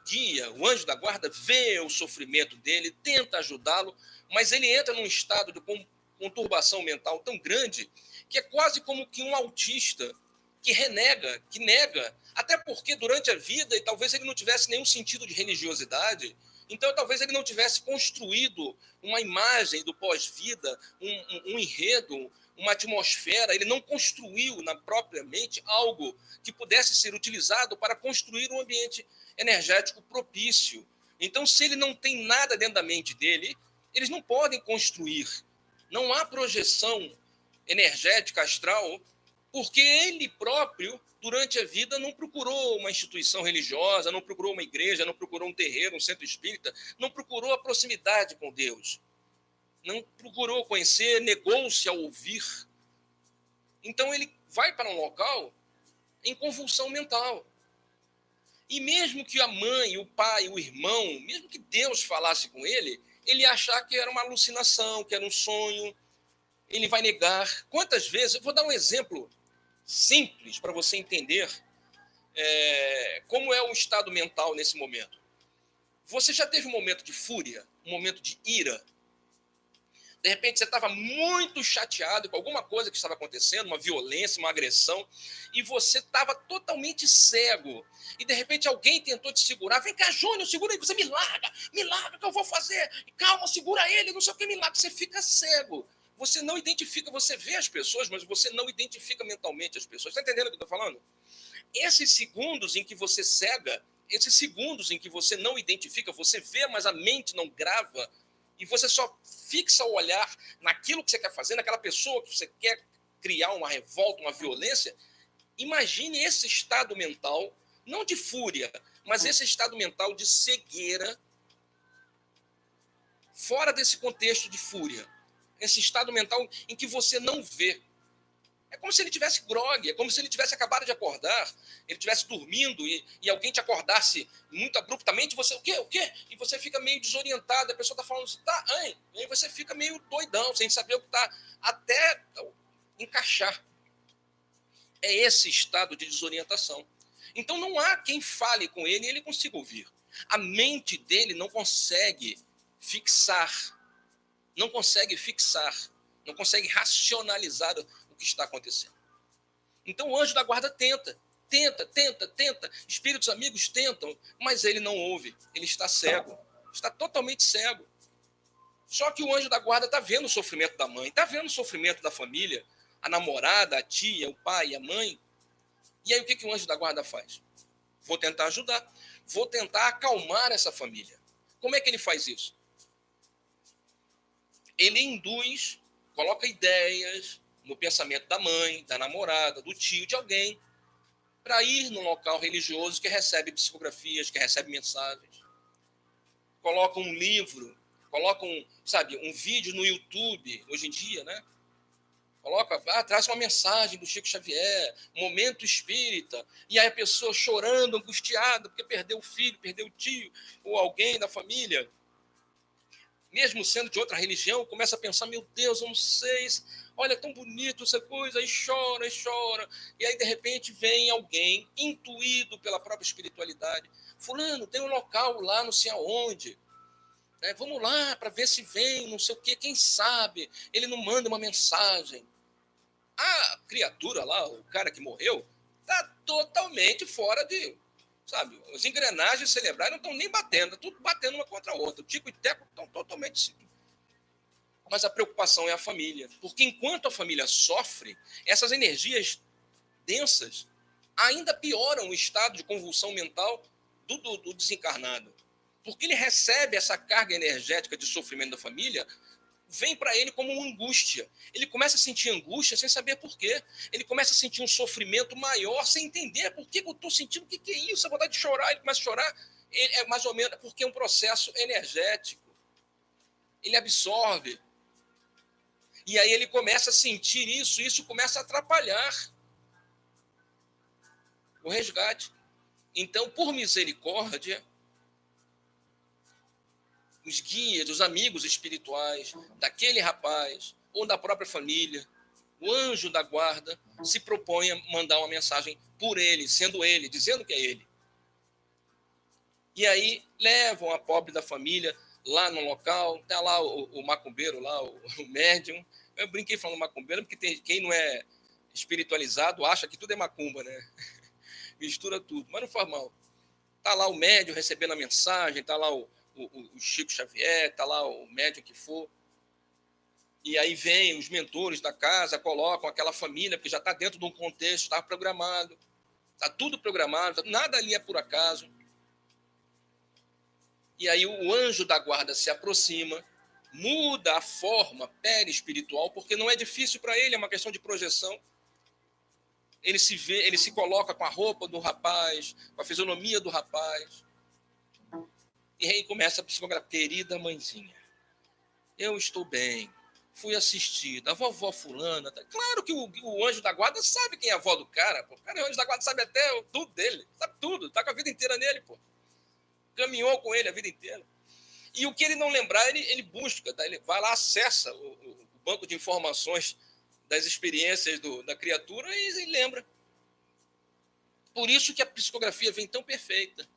guia, o anjo da guarda, vê o sofrimento dele, tenta ajudá-lo, mas ele entra num estado de conturbação mental tão grande que é quase como que um autista que renega, que nega, até porque durante a vida, e talvez ele não tivesse nenhum sentido de religiosidade, então talvez ele não tivesse construído uma imagem do pós-vida, um enredo, uma atmosfera, ele não construiu na própria mente algo que pudesse ser utilizado para construir um ambiente energético propício. Então, se ele não tem nada dentro da mente dele, eles não podem construir. Não há projeção energética, astral, porque ele próprio, durante a vida, não procurou uma instituição religiosa, não procurou uma igreja, não procurou um terreiro, um centro espírita, não procurou a proximidade com Deus. Não procurou conhecer, negou-se a ouvir. Então ele vai para um local em convulsão mental. E mesmo que a mãe, o pai, o irmão, mesmo que Deus falasse com ele, ele ia achar que era uma alucinação, que era um sonho, ele vai negar. Quantas vezes, eu vou dar um exemplo simples para você entender como é o estado mental nesse momento. Você já teve um momento de fúria, um momento de ira? De repente você estava muito chateado com alguma coisa que estava acontecendo, uma violência, uma agressão, e você estava totalmente cego. E de repente alguém tentou te segurar. Vem cá, Júnior, segura aí. Você me larga o que eu vou fazer. Calma, segura ele, não sei o que, me larga. Você fica cego. Você não identifica, você vê as pessoas, mas você não identifica mentalmente as pessoas. Está entendendo o que eu estou falando? Esses segundos em que você cega, esses segundos em que você não identifica, você vê, mas a mente não grava, e você só fixa o olhar naquilo que você quer fazer, naquela pessoa que você quer criar uma revolta, uma violência. Imagine esse estado mental, não de fúria, mas esse estado mental de cegueira, fora desse contexto de fúria. Esse estado mental em que você não vê. É como se ele tivesse grogue, é como se ele tivesse acabado de acordar, ele estivesse dormindo e alguém te acordasse muito abruptamente, você, o quê? E você fica meio desorientado, a pessoa está falando, tá, hein? E aí você fica meio doidão, sem saber o que está, até encaixar. É esse estado de desorientação. Então não há quem fale com ele e ele consiga ouvir. A mente dele não consegue fixar, não consegue racionalizar o que está acontecendo. Então o anjo da guarda tenta. Espíritos amigos tentam, mas ele não ouve. Ele está cego. Está totalmente cego. Só que o anjo da guarda está vendo o sofrimento da mãe, está vendo o sofrimento da família, a namorada, a tia, o pai, a mãe. E aí o que o anjo da guarda faz? Vou tentar ajudar. Vou tentar acalmar essa família. Como é que ele faz isso? Ele induz, coloca ideias no pensamento da mãe, da namorada, do tio, de alguém, para ir num local religioso que recebe psicografias, que recebe mensagens. Coloca um livro, coloca um vídeo no YouTube, hoje em dia, né? Coloca, traz uma mensagem do Chico Xavier, momento espírita, e aí a pessoa chorando, angustiada, porque perdeu o filho, perdeu o tio, ou alguém da família. Mesmo sendo de outra religião, começa a pensar, meu Deus, eu não sei, olha, tão bonito essa coisa, e chora, e chora. E aí, de repente, vem alguém intuído pela própria espiritualidade. Fulano, tem um local lá, não sei aonde. Né? Vamos lá para ver se vem, não sei o quê, quem sabe. Ele não manda uma mensagem. A criatura lá, o cara que morreu, está totalmente fora de... Sabe, as engrenagens cerebrais não estão nem batendo, tudo batendo uma contra a outra. O Tico e Teco estão totalmente... Mas a preocupação é a família. Porque enquanto a família sofre, essas energias densas ainda pioram o estado de convulsão mental do desencarnado. Porque ele recebe essa carga energética de sofrimento da família, vem para ele como uma angústia. Ele começa a sentir angústia sem saber por quê. Ele começa a sentir um sofrimento maior sem entender por que eu estou sentindo, o que é isso, a vontade de chorar. Ele começa a chorar, é mais ou menos porque é um processo energético. Ele absorve. E aí ele começa a sentir isso, e isso começa a atrapalhar o resgate. Então, por misericórdia, os guias, os amigos espirituais daquele rapaz ou da própria família, o anjo da guarda se propõe a mandar uma mensagem por ele, sendo ele, dizendo que é ele. E aí levam a pobre da família lá no local, está lá o macumbeiro, lá, o médium. Eu brinquei falando macumbeiro, porque tem, quem não é espiritualizado acha que tudo é macumba, né? Mistura tudo, mas não faz mal. Está lá o médium recebendo a mensagem, está lá o Chico Xavier, está lá o médium que for. E aí vem os mentores da casa, colocam aquela família, porque já está dentro de um contexto, está programado, está tudo programado, nada ali é por acaso. E aí o anjo da guarda se aproxima, muda a forma perispiritual, porque não é difícil para ele, é uma questão de projeção. Ele se vê, ele se coloca com a roupa do rapaz, com a fisionomia do rapaz. E aí começa a psicografia. Querida mãezinha, eu estou bem, fui assistida, a vovó fulana. Claro que o anjo da guarda sabe quem é a avó do cara, pô. O cara, o anjo da guarda sabe até tudo dele, sabe tudo, tá com a vida inteira nele, pô. Caminhou com ele a vida inteira. E o que ele não lembrar, ele busca, tá? Ele vai lá, acessa o banco de informações das experiências da criatura e lembra. Por isso que a psicografia vem tão perfeita.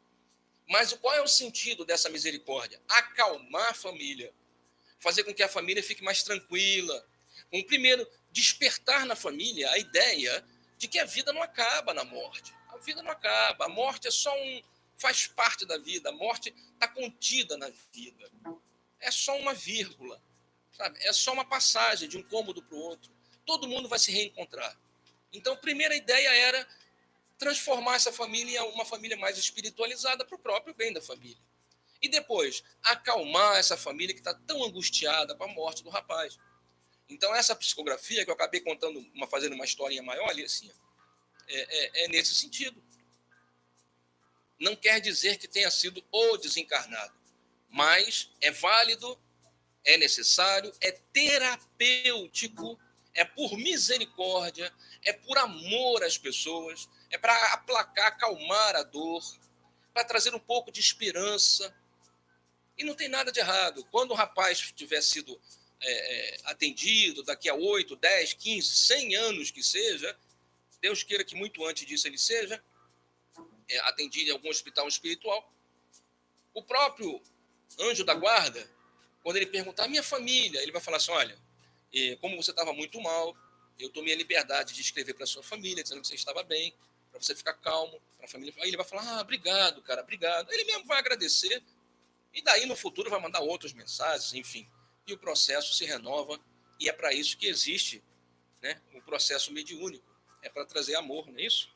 Mas qual é o sentido dessa misericórdia? Acalmar a família. Fazer com que a família fique mais tranquila. Primeiro, despertar na família a ideia de que a vida não acaba na morte. A vida não acaba. A morte é só faz parte da vida. A morte está contida na vida. É só uma vírgula. Sabe? É só uma passagem de um cômodo para o outro. Todo mundo vai se reencontrar. Então, a primeira ideia era transformar essa família em uma família mais espiritualizada para o próprio bem da família. E depois, acalmar essa família que está tão angustiada com a morte do rapaz. Então, essa psicografia que eu acabei contando, fazendo uma historinha maior ali, assim, é nesse sentido. Não quer dizer que tenha sido o desencarnado, mas é válido, é necessário, é terapêutico, é por misericórdia, é por amor às pessoas, é para aplacar, acalmar a dor, para trazer um pouco de esperança. E não tem nada de errado. Quando o rapaz tiver sido atendido, daqui a 8, 10, 15, 100 anos que seja, Deus queira que muito antes disso ele seja atendido em algum hospital espiritual, o próprio anjo da guarda, quando ele perguntar a minha família, ele vai falar assim, olha, como você estava muito mal, eu tomei a liberdade de escrever para a sua família, dizendo que você estava bem, para você ficar calmo, para a família. Aí ele vai falar, obrigado, cara, obrigado. Ele mesmo vai agradecer, e daí no futuro vai mandar outras mensagens, enfim. E o processo se renova, e é para isso que existe, né, o processo mediúnico. É para trazer amor, não é isso?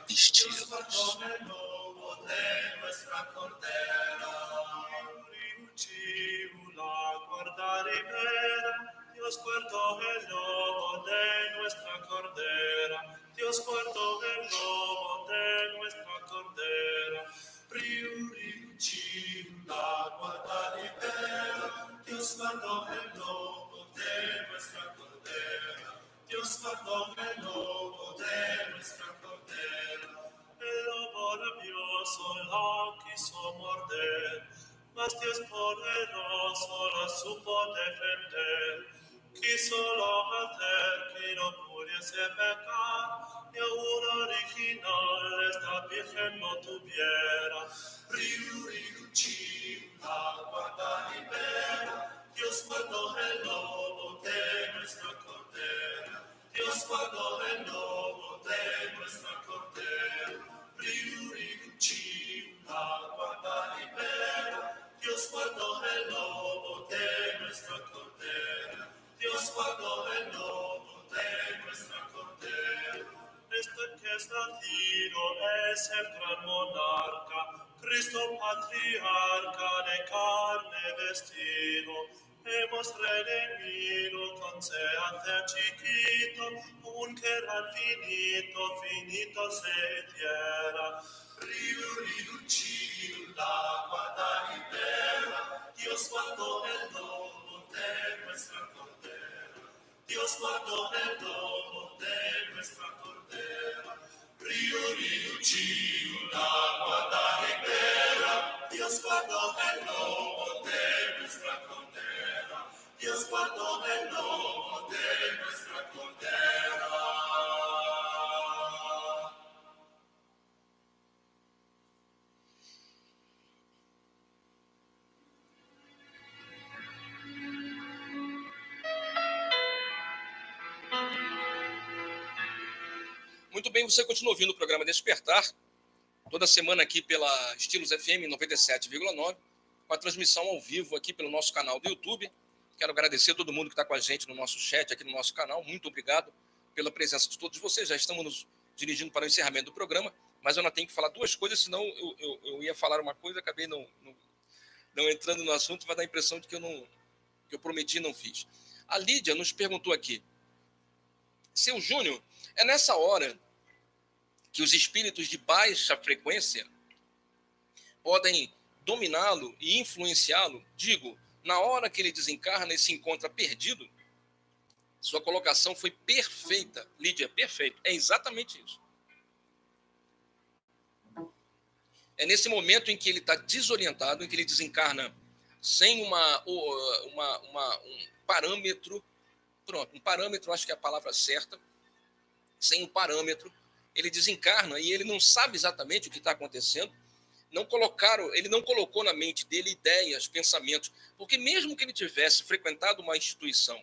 Destinos. Dios guardó el lobo de nuestra cordera. Dios guardó el lobo de nuestra cordera. Priuriucim la guarda libera. Dios guardó el lobo de nuestra cordera. Dios guardó el lobo de nuestra cordera. El lobo rabioso la quiso morder, mas Dios poderoso la supo defender. Quiso hacer que no pudiese pecar, y aún original esta virgen no tuviera. Riu, riu, chimba, guarda libera, Dios guardó el lobo de nuestra cordera. Dios guardó el lobo de nuestra cordera. Riu, riu, chimba, guarda libera, Dios guardó el lobo de nuestra cordera. Dios guardó el lobo de nuestra cordera. Este que es nacido es el gran monarca, Cristo patriarca de carne vestido. Hemos redimido con se hace chiquito, un que era finito, finito se hiciera. Riu, riu, chiu, la guarda libera, Dios guardó el lobo de nuestra cordera. Dios guardó el lobo de nuestra cordera. Riu, riu, chiu, la guarda libera, Dios guardó el lobo de nuestra cordera. Dios guardó el lobo de nuestra cordera. Muito bem, você continua ouvindo o programa Despertar, toda semana aqui pela Estilos FM 97,9, com a transmissão ao vivo aqui pelo nosso canal do YouTube. Quero agradecer a todo mundo que está com a gente no nosso chat, aqui no nosso canal. Muito obrigado pela presença de todos vocês. Já estamos nos dirigindo para o encerramento do programa, mas eu ainda tenho que falar duas coisas, senão eu ia falar uma coisa, acabei não entrando no assunto, vai dar a impressão de que eu prometi e não fiz. A Lídia nos perguntou aqui, seu Júnior, é nessa hora que os espíritos de baixa frequência podem dominá-lo e influenciá-lo? Digo, na hora que ele desencarna e se encontra perdido? Sua colocação foi perfeita, Lídia, perfeito. É exatamente isso. É nesse momento em que ele está desorientado, em que ele desencarna sem um parâmetro, pronto, um parâmetro, acho que é a palavra certa, sem um parâmetro, ele desencarna e ele não sabe exatamente o que está acontecendo. Ele não colocou na mente dele ideias, pensamentos, porque mesmo que ele tivesse frequentado uma instituição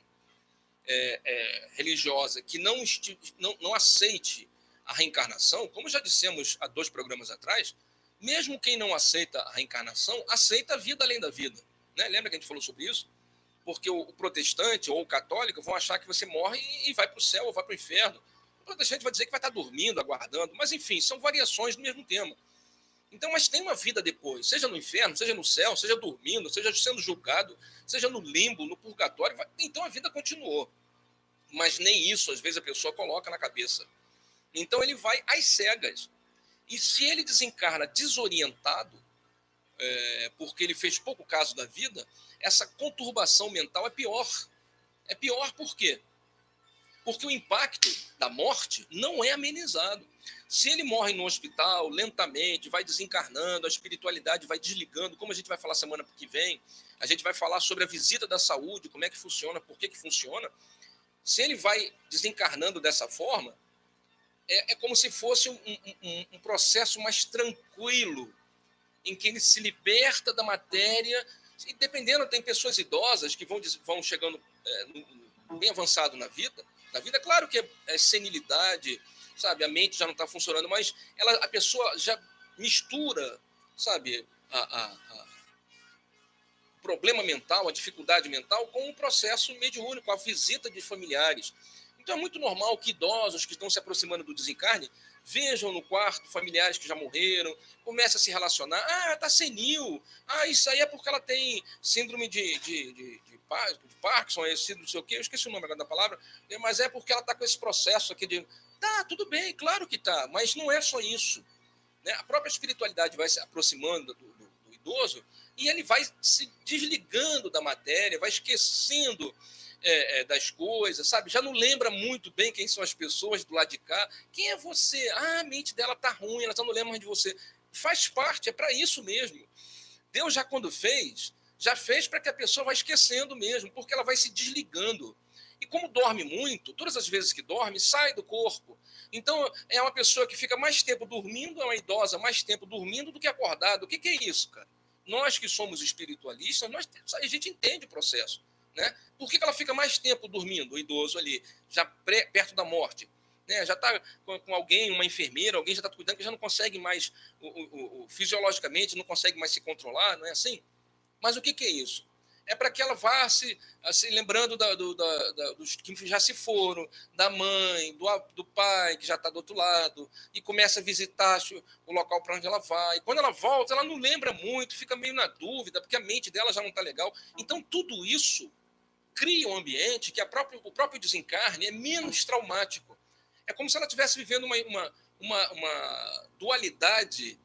religiosa que não aceite a reencarnação, como já dissemos há 2 programas atrás, mesmo quem não aceita a reencarnação, aceita a vida além da vida. Né? Lembra que a gente falou sobre isso? Porque o protestante ou o católico vão achar que você morre e vai para o céu ou vai para o inferno. O protestante vai dizer que vai estar dormindo, aguardando, mas enfim, são variações do mesmo tema. Então, mas tem uma vida depois, seja no inferno, seja no céu, seja dormindo, seja sendo julgado, seja no limbo, no purgatório, então a vida continuou. Mas nem isso, às vezes, a pessoa coloca na cabeça. Então ele vai às cegas. E se ele desencarna desorientado, porque ele fez pouco caso da vida, essa conturbação mental é pior. É pior por quê? Porque o impacto da morte não é amenizado. Se ele morre no hospital, lentamente, vai desencarnando, a espiritualidade vai desligando, como a gente vai falar semana que vem, a gente vai falar sobre a visita da saúde, como é que funciona, por que funciona. Se ele vai desencarnando dessa forma, é como se fosse um processo mais tranquilo, em que ele se liberta da matéria, e dependendo, tem pessoas idosas que vão chegando bem avançado na vida, claro que é senilidade, sabe, a mente já não está funcionando, mas a pessoa já mistura, sabe, o problema mental, a dificuldade mental com um processo mediúnico, a visita de familiares. Então é muito normal que idosos que estão se aproximando do desencarne vejam no quarto familiares que já morreram, comecem a se relacionar. Está senil. Isso aí é porque ela tem síndrome de Parkinson, não sei o quê, eu esqueci o nome agora da palavra, mas é porque ela está com esse processo aqui de... Tá, tudo bem, claro que tá, mas não é só isso. Né? A própria espiritualidade vai se aproximando do idoso e ele vai se desligando da matéria, vai esquecendo das coisas, sabe? Já não lembra muito bem quem são as pessoas do lado de cá. Quem é você? A mente dela tá ruim, ela já não lembra mais de você. Faz parte, é para isso mesmo. Deus já quando fez, já fez para que a pessoa vá esquecendo mesmo, porque ela vai se desligando. E como dorme muito, todas as vezes que dorme, sai do corpo. Então, é uma pessoa que fica mais tempo dormindo, é uma idosa mais tempo dormindo do que acordado. O que é isso, cara? Nós que somos espiritualistas, a gente entende o processo. Né? Por que ela fica mais tempo dormindo, o idoso ali, já perto da morte? Né? Já está com alguém, uma enfermeira, alguém já está cuidando, que já não consegue mais, fisiologicamente, não consegue mais se controlar, não é assim? Mas o que é isso? É para que ela vá se lembrando dos que já se foram, da mãe, do pai, que já está do outro lado, e começa a visitar o local para onde ela vai. E quando ela volta, ela não lembra muito, fica meio na dúvida, porque a mente dela já não está legal. Então, tudo isso cria um ambiente que o próprio desencarne é menos traumático. É como se ela estivesse vivendo uma dualidade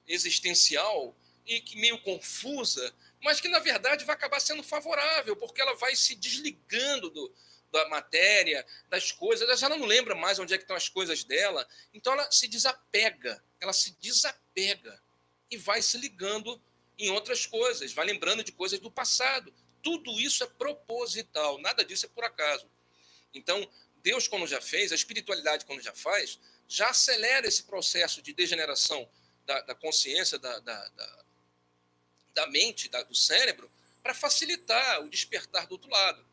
existencial e que meio confusa, mas que, na verdade, vai acabar sendo favorável, porque ela vai se desligando da matéria, das coisas, ela já não lembra mais onde é que estão as coisas dela, então ela se desapega e vai se ligando em outras coisas, vai lembrando de coisas do passado. Tudo isso é proposital, nada disso é por acaso. Então, Deus, quando já fez, a espiritualidade, quando já faz, já acelera esse processo de degeneração da consciência, da mente, do cérebro, para facilitar o despertar do outro lado.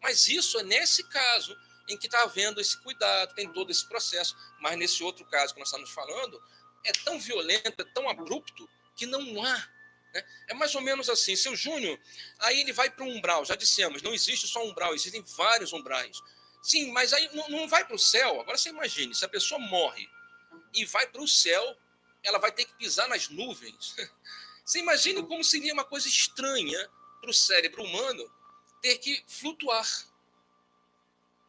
Mas isso é nesse caso em que está havendo esse cuidado, tem todo esse processo. Mas nesse outro caso que nós estamos falando, é tão violento, é tão abrupto, que não há. Né? É mais ou menos assim, seu Júnior, aí ele vai para um umbral, já dissemos, não existe só um umbral, existem vários umbrais. Sim, mas aí não vai para o céu. Agora você imagine, se a pessoa morre e vai para o céu, ela vai ter que pisar nas nuvens. Você imagina como seria uma coisa estranha para o cérebro humano ter que flutuar.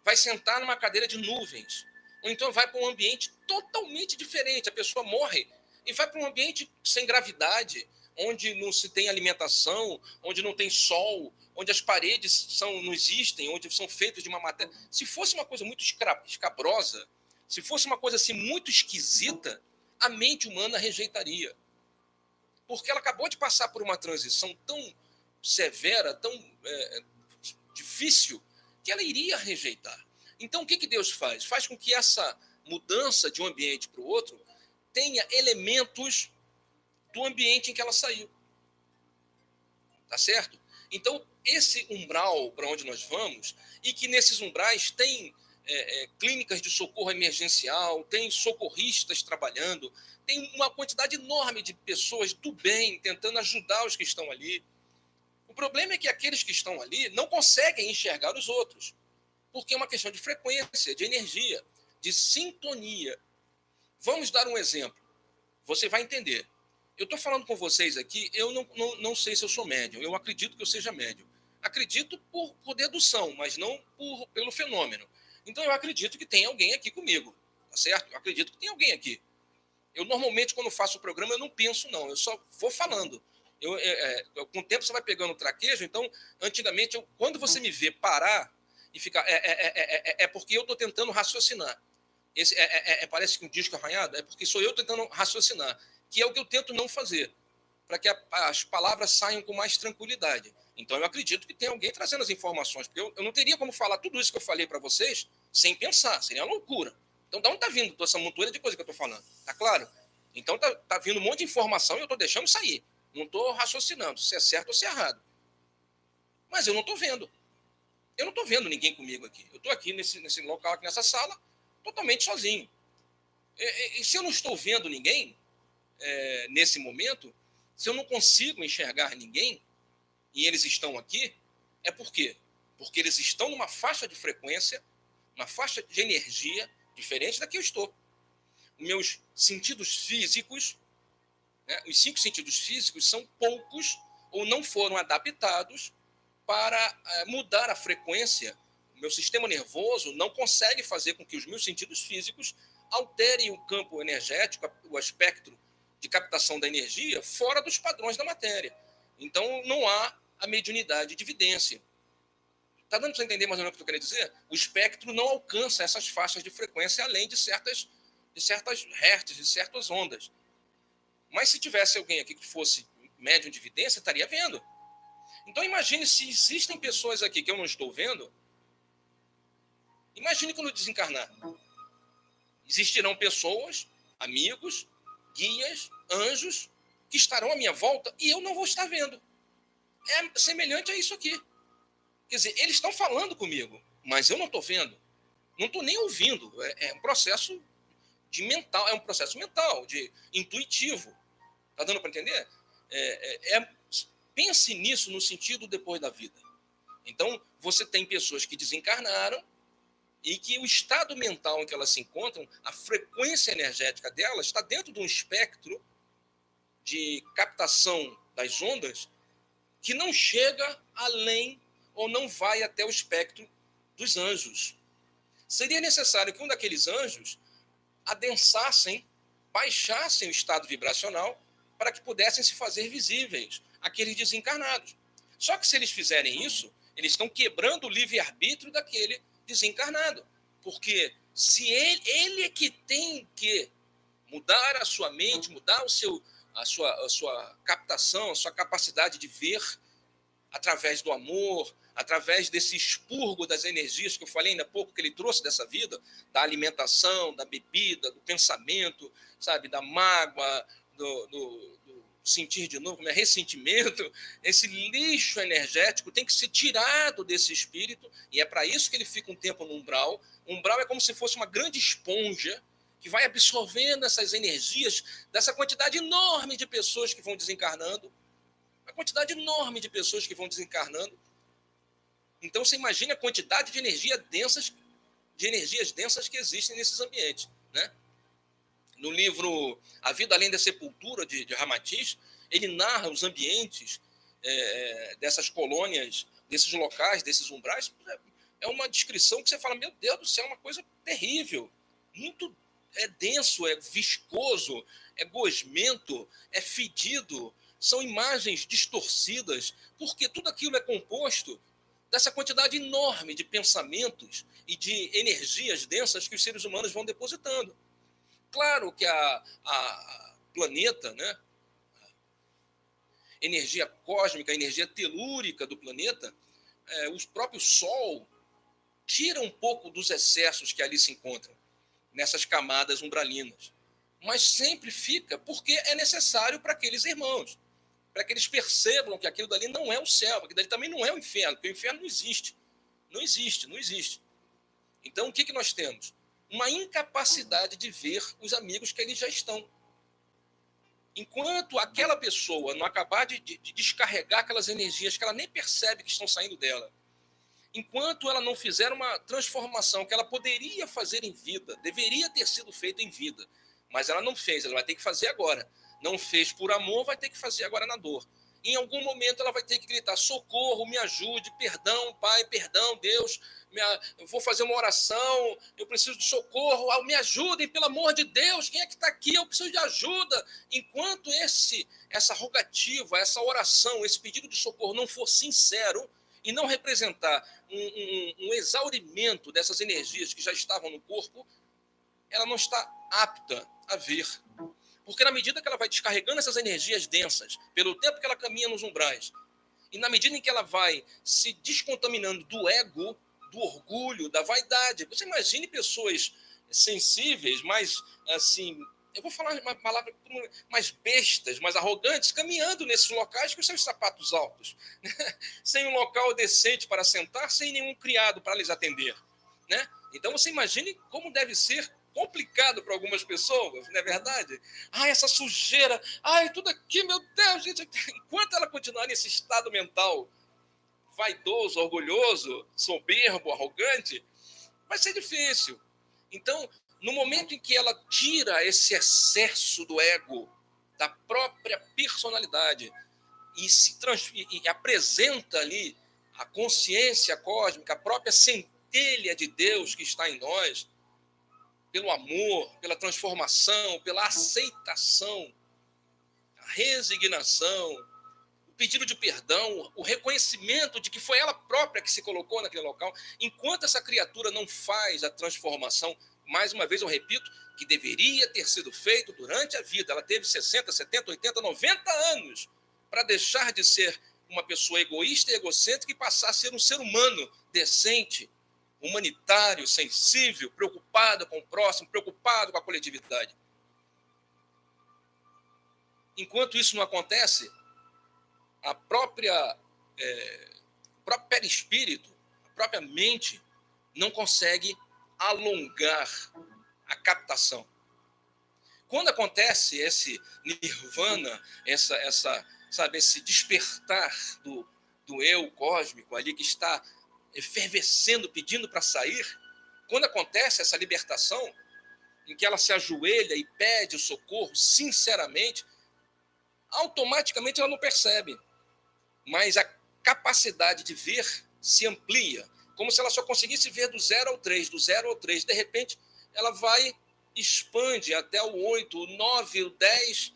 Vai sentar numa cadeira de nuvens. Ou então vai para um ambiente totalmente diferente. A pessoa morre e vai para um ambiente sem gravidade, onde não se tem alimentação, onde não tem sol, onde as paredes não existem, onde são feitas de uma matéria. Se fosse uma coisa muito escabrosa, se fosse uma coisa assim muito esquisita, a mente humana rejeitaria. Porque ela acabou de passar por uma transição tão severa, tão difícil, que ela iria rejeitar. Então, o que Deus faz? Faz com que essa mudança de um ambiente para o outro tenha elementos do ambiente em que ela saiu. Tá certo? Então, esse umbral para onde nós vamos, e que nesses umbrais tem clínicas de socorro emergencial, tem socorristas trabalhando, tem uma quantidade enorme de pessoas do bem tentando ajudar os que estão ali. O problema é que aqueles que estão ali não conseguem enxergar os outros, porque é uma questão de frequência, de energia, de sintonia. Vamos dar um exemplo. Você vai entender. Eu estou falando com vocês aqui, eu não sei se eu sou médium, eu acredito que eu seja médium. Acredito por dedução, mas não pelo fenômeno. Então eu acredito que tem alguém aqui comigo, tá certo? Eu acredito que tem alguém aqui. Eu normalmente, quando faço o programa, eu não penso, não, eu só vou falando. Com o tempo você vai pegando o traquejo, então, antigamente, quando você me vê parar e ficar, é porque eu estou tentando raciocinar. Parece que um disco arranhado, é porque sou eu tentando raciocinar, que é o que eu tento não fazer, para que as palavras saiam com mais tranquilidade. Então, eu acredito que tem alguém trazendo as informações, porque eu não teria como falar tudo isso que eu falei para vocês sem pensar, seria uma loucura. Então, de onde está vindo toda essa montoeira de coisa que eu estou falando? Tá claro? Então, tá vindo um monte de informação e eu estou deixando sair. Não estou raciocinando se é certo ou se é errado. Mas eu não estou vendo. Eu não estou vendo ninguém comigo aqui. Eu estou aqui nesse local, aqui nessa sala, totalmente sozinho. E se eu não estou vendo ninguém nesse momento, se eu não consigo enxergar ninguém e eles estão aqui, é por quê? Porque eles estão numa faixa de frequência, uma faixa de energia diferente da que eu estou. Meus sentidos físicos, né, os 5 sentidos físicos são poucos ou não foram adaptados para mudar a frequência. O meu sistema nervoso não consegue fazer com que os meus sentidos físicos alterem o campo energético, o espectro de captação da energia fora dos padrões da matéria. Então, não há a mediunidade de evidência. Está dando para entender mais ou menos o que eu quero dizer? O espectro não alcança essas faixas de frequência além de certas hertz, de certas ondas. Mas se tivesse alguém aqui que fosse médium de vidência, estaria vendo. Então imagine se existem pessoas aqui que eu não estou vendo. Imagine quando desencarnar. Existirão pessoas, amigos, guias, anjos, que estarão à minha volta e eu não vou estar vendo. É semelhante a isso aqui. Quer dizer, eles estão falando comigo, mas eu não estou vendo. Não estou nem ouvindo. É um processo de mental, é um processo mental, de intuitivo. Está dando para entender? Pense nisso no sentido depois da vida. Então, você tem pessoas que desencarnaram e que o estado mental em que elas se encontram, a frequência energética delas está dentro de um espectro de captação das ondas que não chega além ou não vai até o espectro dos anjos. Seria necessário que um daqueles anjos adensassem, baixassem o estado vibracional para que pudessem se fazer visíveis aqueles desencarnados. Só que se eles fizerem isso, eles estão quebrando o livre-arbítrio daquele desencarnado. Porque se ele é que tem que mudar a sua mente, mudar a sua captação, a sua capacidade de ver através do amor, através desse expurgo das energias que eu falei ainda há pouco, que ele trouxe dessa vida, da alimentação, da bebida, do pensamento, sabe, da mágoa, do sentir de novo, ressentimento, esse lixo energético tem que ser tirado desse espírito, e é para isso que ele fica um tempo no umbral. O umbral é como se fosse uma grande esponja que vai absorvendo essas energias dessa quantidade enorme de pessoas que vão desencarnando, uma quantidade enorme de pessoas que vão desencarnando. Então, você imagina a quantidade de energias densas que existem nesses ambientes, né? No livro A Vida Além da Sepultura, de Ramatiz, ele narra os ambientes dessas colônias, desses locais, desses umbrais. É uma descrição que você fala, meu Deus do céu, é uma coisa terrível. Muito denso, é viscoso, é gosmento, é fedido. São imagens distorcidas, porque tudo aquilo é composto dessa quantidade enorme de pensamentos e de energias densas que os seres humanos vão depositando. Claro que a planeta, né, a energia cósmica, a energia telúrica do planeta, o próprio Sol tira um pouco dos excessos que ali se encontram, nessas camadas umbralinas. Mas sempre fica porque é necessário para aqueles irmãos, para que eles percebam que aquilo dali não é o céu, aquilo dali também não é o inferno, porque o inferno não existe. Não existe, não existe. Então, o que nós temos? Uma incapacidade de ver os amigos que eles já estão. Enquanto aquela pessoa não acabar de descarregar aquelas energias que ela nem percebe que estão saindo dela, enquanto ela não fizer uma transformação que ela poderia fazer em vida, deveria ter sido feita em vida, mas ela não fez, ela vai ter que fazer agora. Não fez por amor, vai ter que fazer agora na dor. Em algum momento ela vai ter que gritar, socorro, me ajude, perdão, Pai, perdão, Deus, eu vou fazer uma oração, eu preciso de socorro, me ajudem, pelo amor de Deus, quem é que está aqui? Eu preciso de ajuda. Enquanto essa rogativa, essa oração, esse pedido de socorro não for sincero e não representar um exaurimento dessas energias que já estavam no corpo, ela não está apta a ver. Porque na medida que ela vai descarregando essas energias densas, pelo tempo que ela caminha nos umbrais, e na medida em que ela vai se descontaminando do ego, do orgulho, da vaidade, você imagine pessoas sensíveis, mais assim, eu vou falar uma palavra mais bestas, mais arrogantes, caminhando nesses locais com os seus sapatos altos, né? Sem um local decente para sentar, sem nenhum criado para lhes atender, né? Então você imagine como deve ser complicado para algumas pessoas, não é verdade? Ai, essa sujeira, ai, tudo aqui, meu Deus, gente. Enquanto ela continuar nesse estado mental vaidoso, orgulhoso, soberbo, arrogante, vai ser difícil. Então, no momento em que ela tira esse excesso do ego, da própria personalidade, e apresenta ali a consciência cósmica, a própria centelha de Deus que está em nós, pelo amor, pela transformação, pela aceitação, a resignação, o pedido de perdão, o reconhecimento de que foi ela própria que se colocou naquele local. Enquanto essa criatura não faz a transformação mais uma vez eu repito, que deveria ter sido feito durante a vida. Ela teve 60, 70, 80, 90 anos para deixar de ser uma pessoa egoísta e egocêntrica e passar a ser um ser humano decente, humanitário, sensível, preocupado com o próximo, preocupado com a coletividade. Enquanto isso não acontece, a própria perispírito, a própria mente, não consegue alongar a captação. Quando acontece esse nirvana, esse despertar do eu cósmico ali que está efervescendo, pedindo para sair, quando acontece essa libertação, em que ela se ajoelha e pede o socorro sinceramente, automaticamente ela não percebe, mas a capacidade de ver se amplia, como se ela só conseguisse ver do 0 ao 3, do 0 ao 3. De repente, ela vai, expande até o 8, o 9, o 10,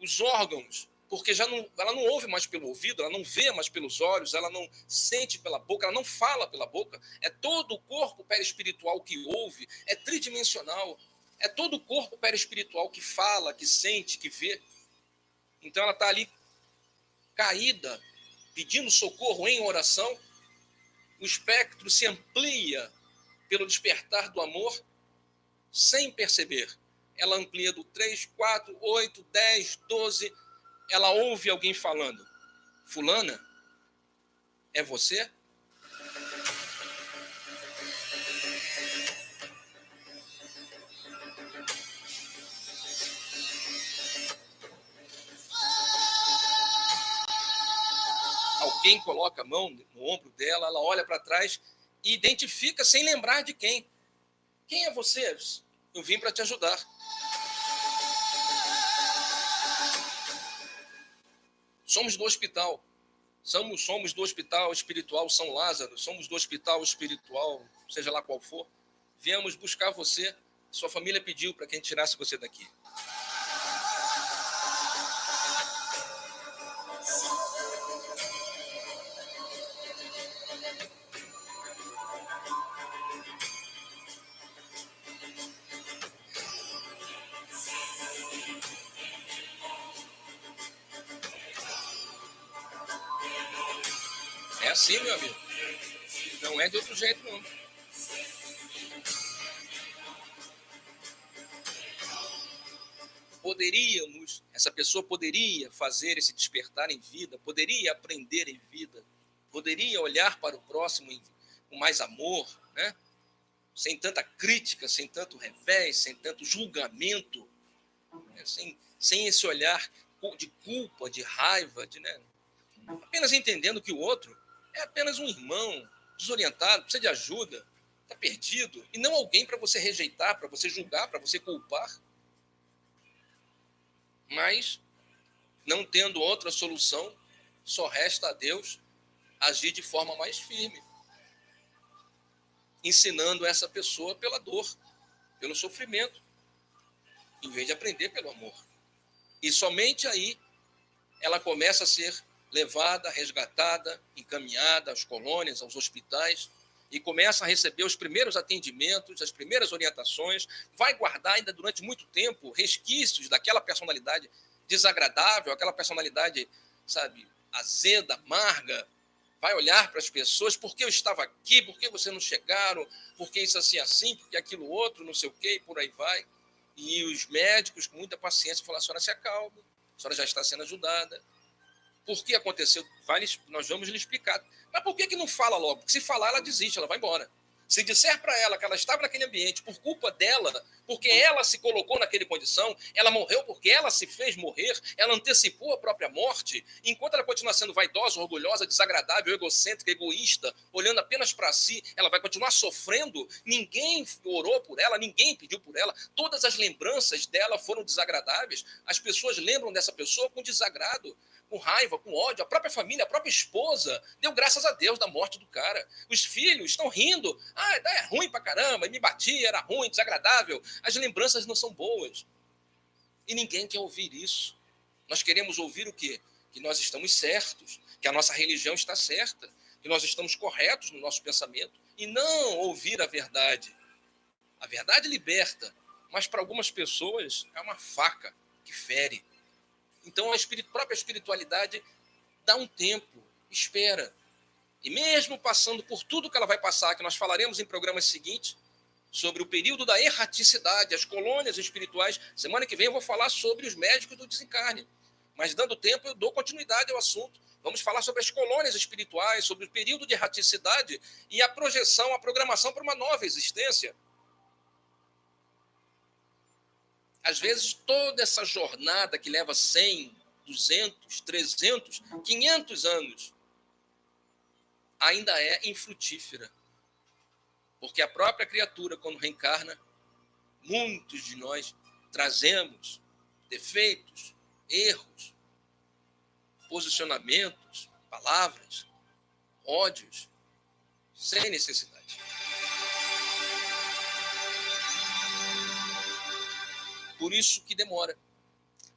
os órgãos, porque ela não ouve mais pelo ouvido, ela não vê mais pelos olhos, ela não sente pela boca, ela não fala pela boca. É todo o corpo perispiritual que ouve, é tridimensional. É todo o corpo perispiritual que fala, que sente, que vê. Então ela está ali caída, pedindo socorro em oração. O espectro se amplia pelo despertar do amor, sem perceber. Ela amplia do 3, 4, 8, 10, 12. Ela ouve alguém falando: fulana, é você? Alguém coloca a mão no ombro dela, ela olha para trás e identifica sem lembrar de quem. Quem é você? Eu vim para te ajudar. Somos do hospital. Somos do hospital espiritual São Lázaro, somos do hospital espiritual, seja lá qual for. Viemos buscar você. Sua família pediu para que a gente tirasse você daqui. É assim, meu amigo. Não é de outro jeito, não. Essa pessoa poderia fazer esse despertar em vida, poderia aprender em vida, poderia olhar para o próximo com mais amor, né? Sem tanta crítica, sem tanto revés, sem tanto julgamento, né? sem esse olhar de culpa, de raiva, né? Apenas entendendo que o outro é apenas um irmão, desorientado, precisa de ajuda, está perdido, e não alguém para você rejeitar, para você julgar, para você culpar. Mas, não tendo outra solução, só resta a Deus agir de forma mais firme, ensinando essa pessoa pela dor, pelo sofrimento, em vez de aprender pelo amor. E somente aí ela começa a ser levada, resgatada, encaminhada às colônias, aos hospitais, e começa a receber os primeiros atendimentos, as primeiras orientações, vai guardar ainda durante muito tempo resquícios daquela personalidade desagradável, aquela personalidade, sabe, azeda, amarga, vai olhar para as pessoas: por que eu estava aqui, por que vocês não chegaram, por que isso assim, por que aquilo outro, não sei o quê, e por aí vai. E os médicos, com muita paciência, falam: a senhora se acalme, a senhora já está sendo ajudada. Por que aconteceu? Nós vamos lhe explicar. Mas por que não fala logo? Porque se falar, ela desiste, ela vai embora. Se disser para ela que ela estava naquele ambiente por culpa dela, porque ela se colocou naquela condição, ela morreu porque ela se fez morrer, ela antecipou a própria morte, enquanto ela continua sendo vaidosa, orgulhosa, desagradável, egocêntrica, egoísta, olhando apenas para si, ela vai continuar sofrendo. Ninguém orou por ela, ninguém pediu por ela, todas as lembranças dela foram desagradáveis. As pessoas lembram dessa pessoa com desagrado, com raiva, com ódio. A própria família, a própria esposa deu graças a Deus da morte do cara. Os filhos estão rindo: ah, é ruim pra caramba, me batia, era ruim, desagradável. As lembranças não são boas. E ninguém quer ouvir isso. Nós queremos ouvir o quê? Que nós estamos certos, que a nossa religião está certa, que nós estamos corretos no nosso pensamento, e não ouvir a verdade. A verdade liberta, mas para algumas pessoas é uma faca que fere. Então a própria espiritualidade dá um tempo, espera. E mesmo passando por tudo que ela vai passar, que nós falaremos em programas seguintes, sobre o período da erraticidade, as colônias espirituais. Semana que vem eu vou falar sobre os médicos do desencarne. Mas dando tempo, eu dou continuidade ao assunto. Vamos falar sobre as colônias espirituais, sobre o período de erraticidade e a projeção, a programação para uma nova existência. Às vezes, toda essa jornada que leva 100, 200, 300, 500 anos, ainda é infrutífera. Porque a própria criatura, quando reencarna, muitos de nós trazemos defeitos, erros, posicionamentos, palavras, ódios, sem necessidade. Por isso que demora.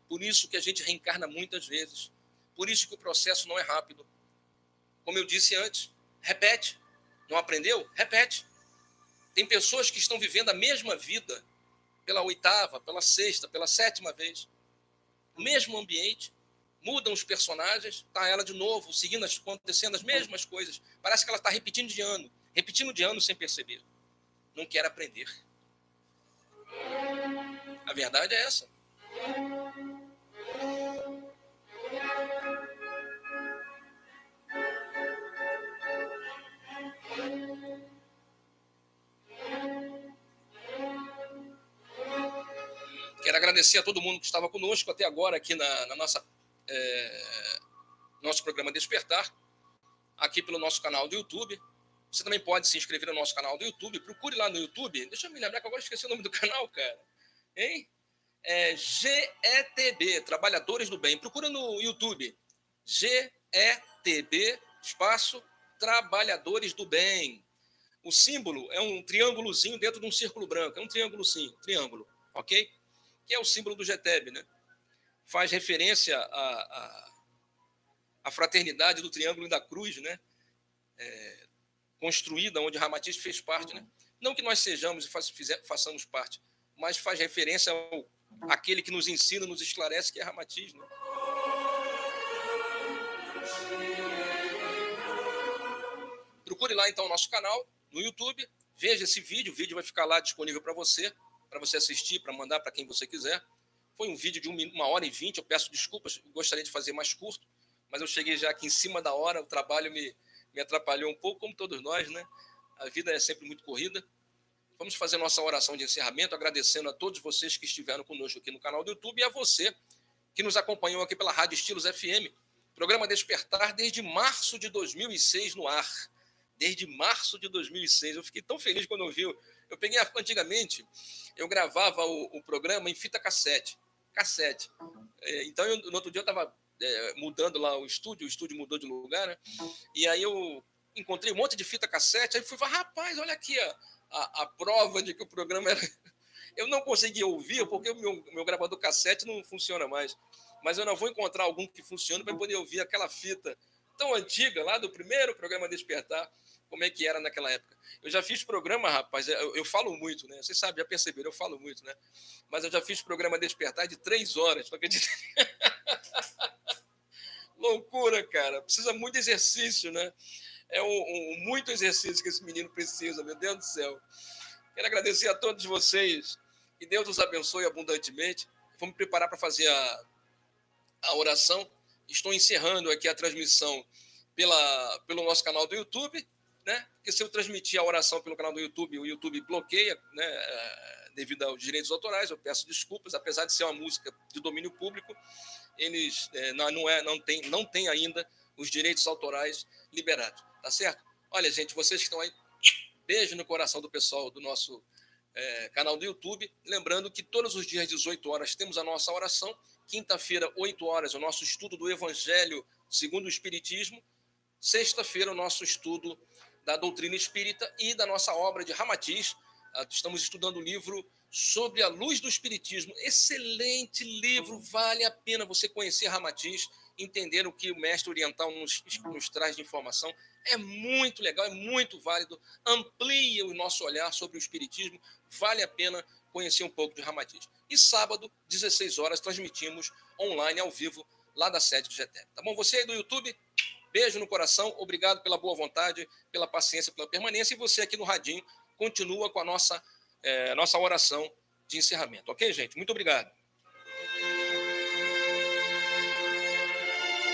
Por isso que a gente reencarna muitas vezes. Por isso que o processo não é rápido. Como eu disse antes, repete. Não aprendeu? Repete. Tem pessoas que estão vivendo a mesma vida pela 8ª, pela 6ª, pela 7ª vez. O mesmo ambiente, mudam os personagens, está ela de novo, seguindo, acontecendo as mesmas coisas. Parece que ela está repetindo de ano sem perceber. Não quer aprender. A verdade é essa. Quero agradecer a todo mundo que estava conosco até agora aqui na nosso programa Despertar, aqui pelo nosso canal do YouTube. Você também pode se inscrever no nosso canal do YouTube. Procure lá no YouTube. Deixa eu me lembrar que agora eu esqueci o nome do canal, cara. Hein? GETB, Trabalhadores do Bem. Procura no YouTube. GETB, espaço, Trabalhadores do Bem. O símbolo é um triângulozinho dentro de um círculo branco. É um triângulo, ok? Que é o símbolo do GETB, né? Faz referência à fraternidade do Triângulo e da Cruz, né? Construída, onde Ramatiz fez parte, né? Não que nós sejamos e façamos parte, mas faz referência àquele que nos ensina, nos esclarece, que é Ramatiz, né? Procure lá, então, o nosso canal no YouTube, veja esse vídeo, o vídeo vai ficar lá disponível para você assistir, para mandar para quem você quiser. Foi um vídeo de 1h20, eu peço desculpas, gostaria de fazer mais curto, mas eu cheguei já aqui em cima da hora, o trabalho me atrapalhou um pouco, como todos nós, né? A vida é sempre muito corrida. Vamos fazer nossa oração de encerramento, agradecendo a todos vocês que estiveram conosco aqui no canal do YouTube e a você que nos acompanhou aqui pela Rádio Estilos FM, programa Despertar desde março de 2006 no ar. Desde março de 2006. Eu fiquei tão feliz quando eu vi. Eu peguei, antigamente, eu gravava o programa em fita cassete. Então, no outro dia eu estava mudando lá o estúdio mudou de lugar, né? E aí eu encontrei um monte de fita cassete, aí fui falar, rapaz, olha aqui a prova de que o programa era... Eu não consegui ouvir, porque o meu gravador cassete não funciona mais. Mas eu não vou encontrar algum que funcione para poder ouvir aquela fita tão antiga, lá do primeiro programa Despertar, como é que era naquela época. Eu já fiz programa, rapaz, eu falo muito, né? Vocês sabem, já perceberam, eu falo muito, né? Mas eu já fiz programa Despertar de 3 horas, não acredita? Loucura, cara. Precisa muito exercício, né? É muito exercício que esse menino precisa, meu Deus do céu. Quero agradecer a todos vocês. Que Deus os abençoe abundantemente. Vou me preparar para fazer a oração. Estou encerrando aqui a transmissão pelo nosso canal do YouTube, né? Porque se eu transmitir a oração pelo canal do YouTube, o YouTube bloqueia, né? Devido aos direitos autorais. Eu peço desculpas, apesar de ser uma música de domínio público, eles não tem ainda os direitos autorais liberados, tá certo? Olha, gente, vocês que estão aí, beijo no coração do pessoal do nosso canal do YouTube. Lembrando que todos os dias, 18 horas, temos a nossa oração. Quinta-feira, 8 horas, o nosso estudo do Evangelho segundo o Espiritismo. Sexta-feira, o nosso estudo da doutrina espírita e da nossa obra de Ramatiz. Estamos estudando o livro Sobre a Luz do Espiritismo. Excelente livro, vale a pena você conhecer Ramatiz, entender o que o mestre oriental nos traz de informação. É muito legal, é muito válido, amplia o nosso olhar sobre o espiritismo, vale a pena conhecer um pouco de Ramatiz. E sábado, 16 horas, transmitimos online, ao vivo, lá da sede do GTEP. Tá bom? Você aí do YouTube, beijo no coração, obrigado pela boa vontade, pela paciência, pela permanência, e você aqui no Radinho, continua com a nossa oração de encerramento. Ok, gente? Muito obrigado.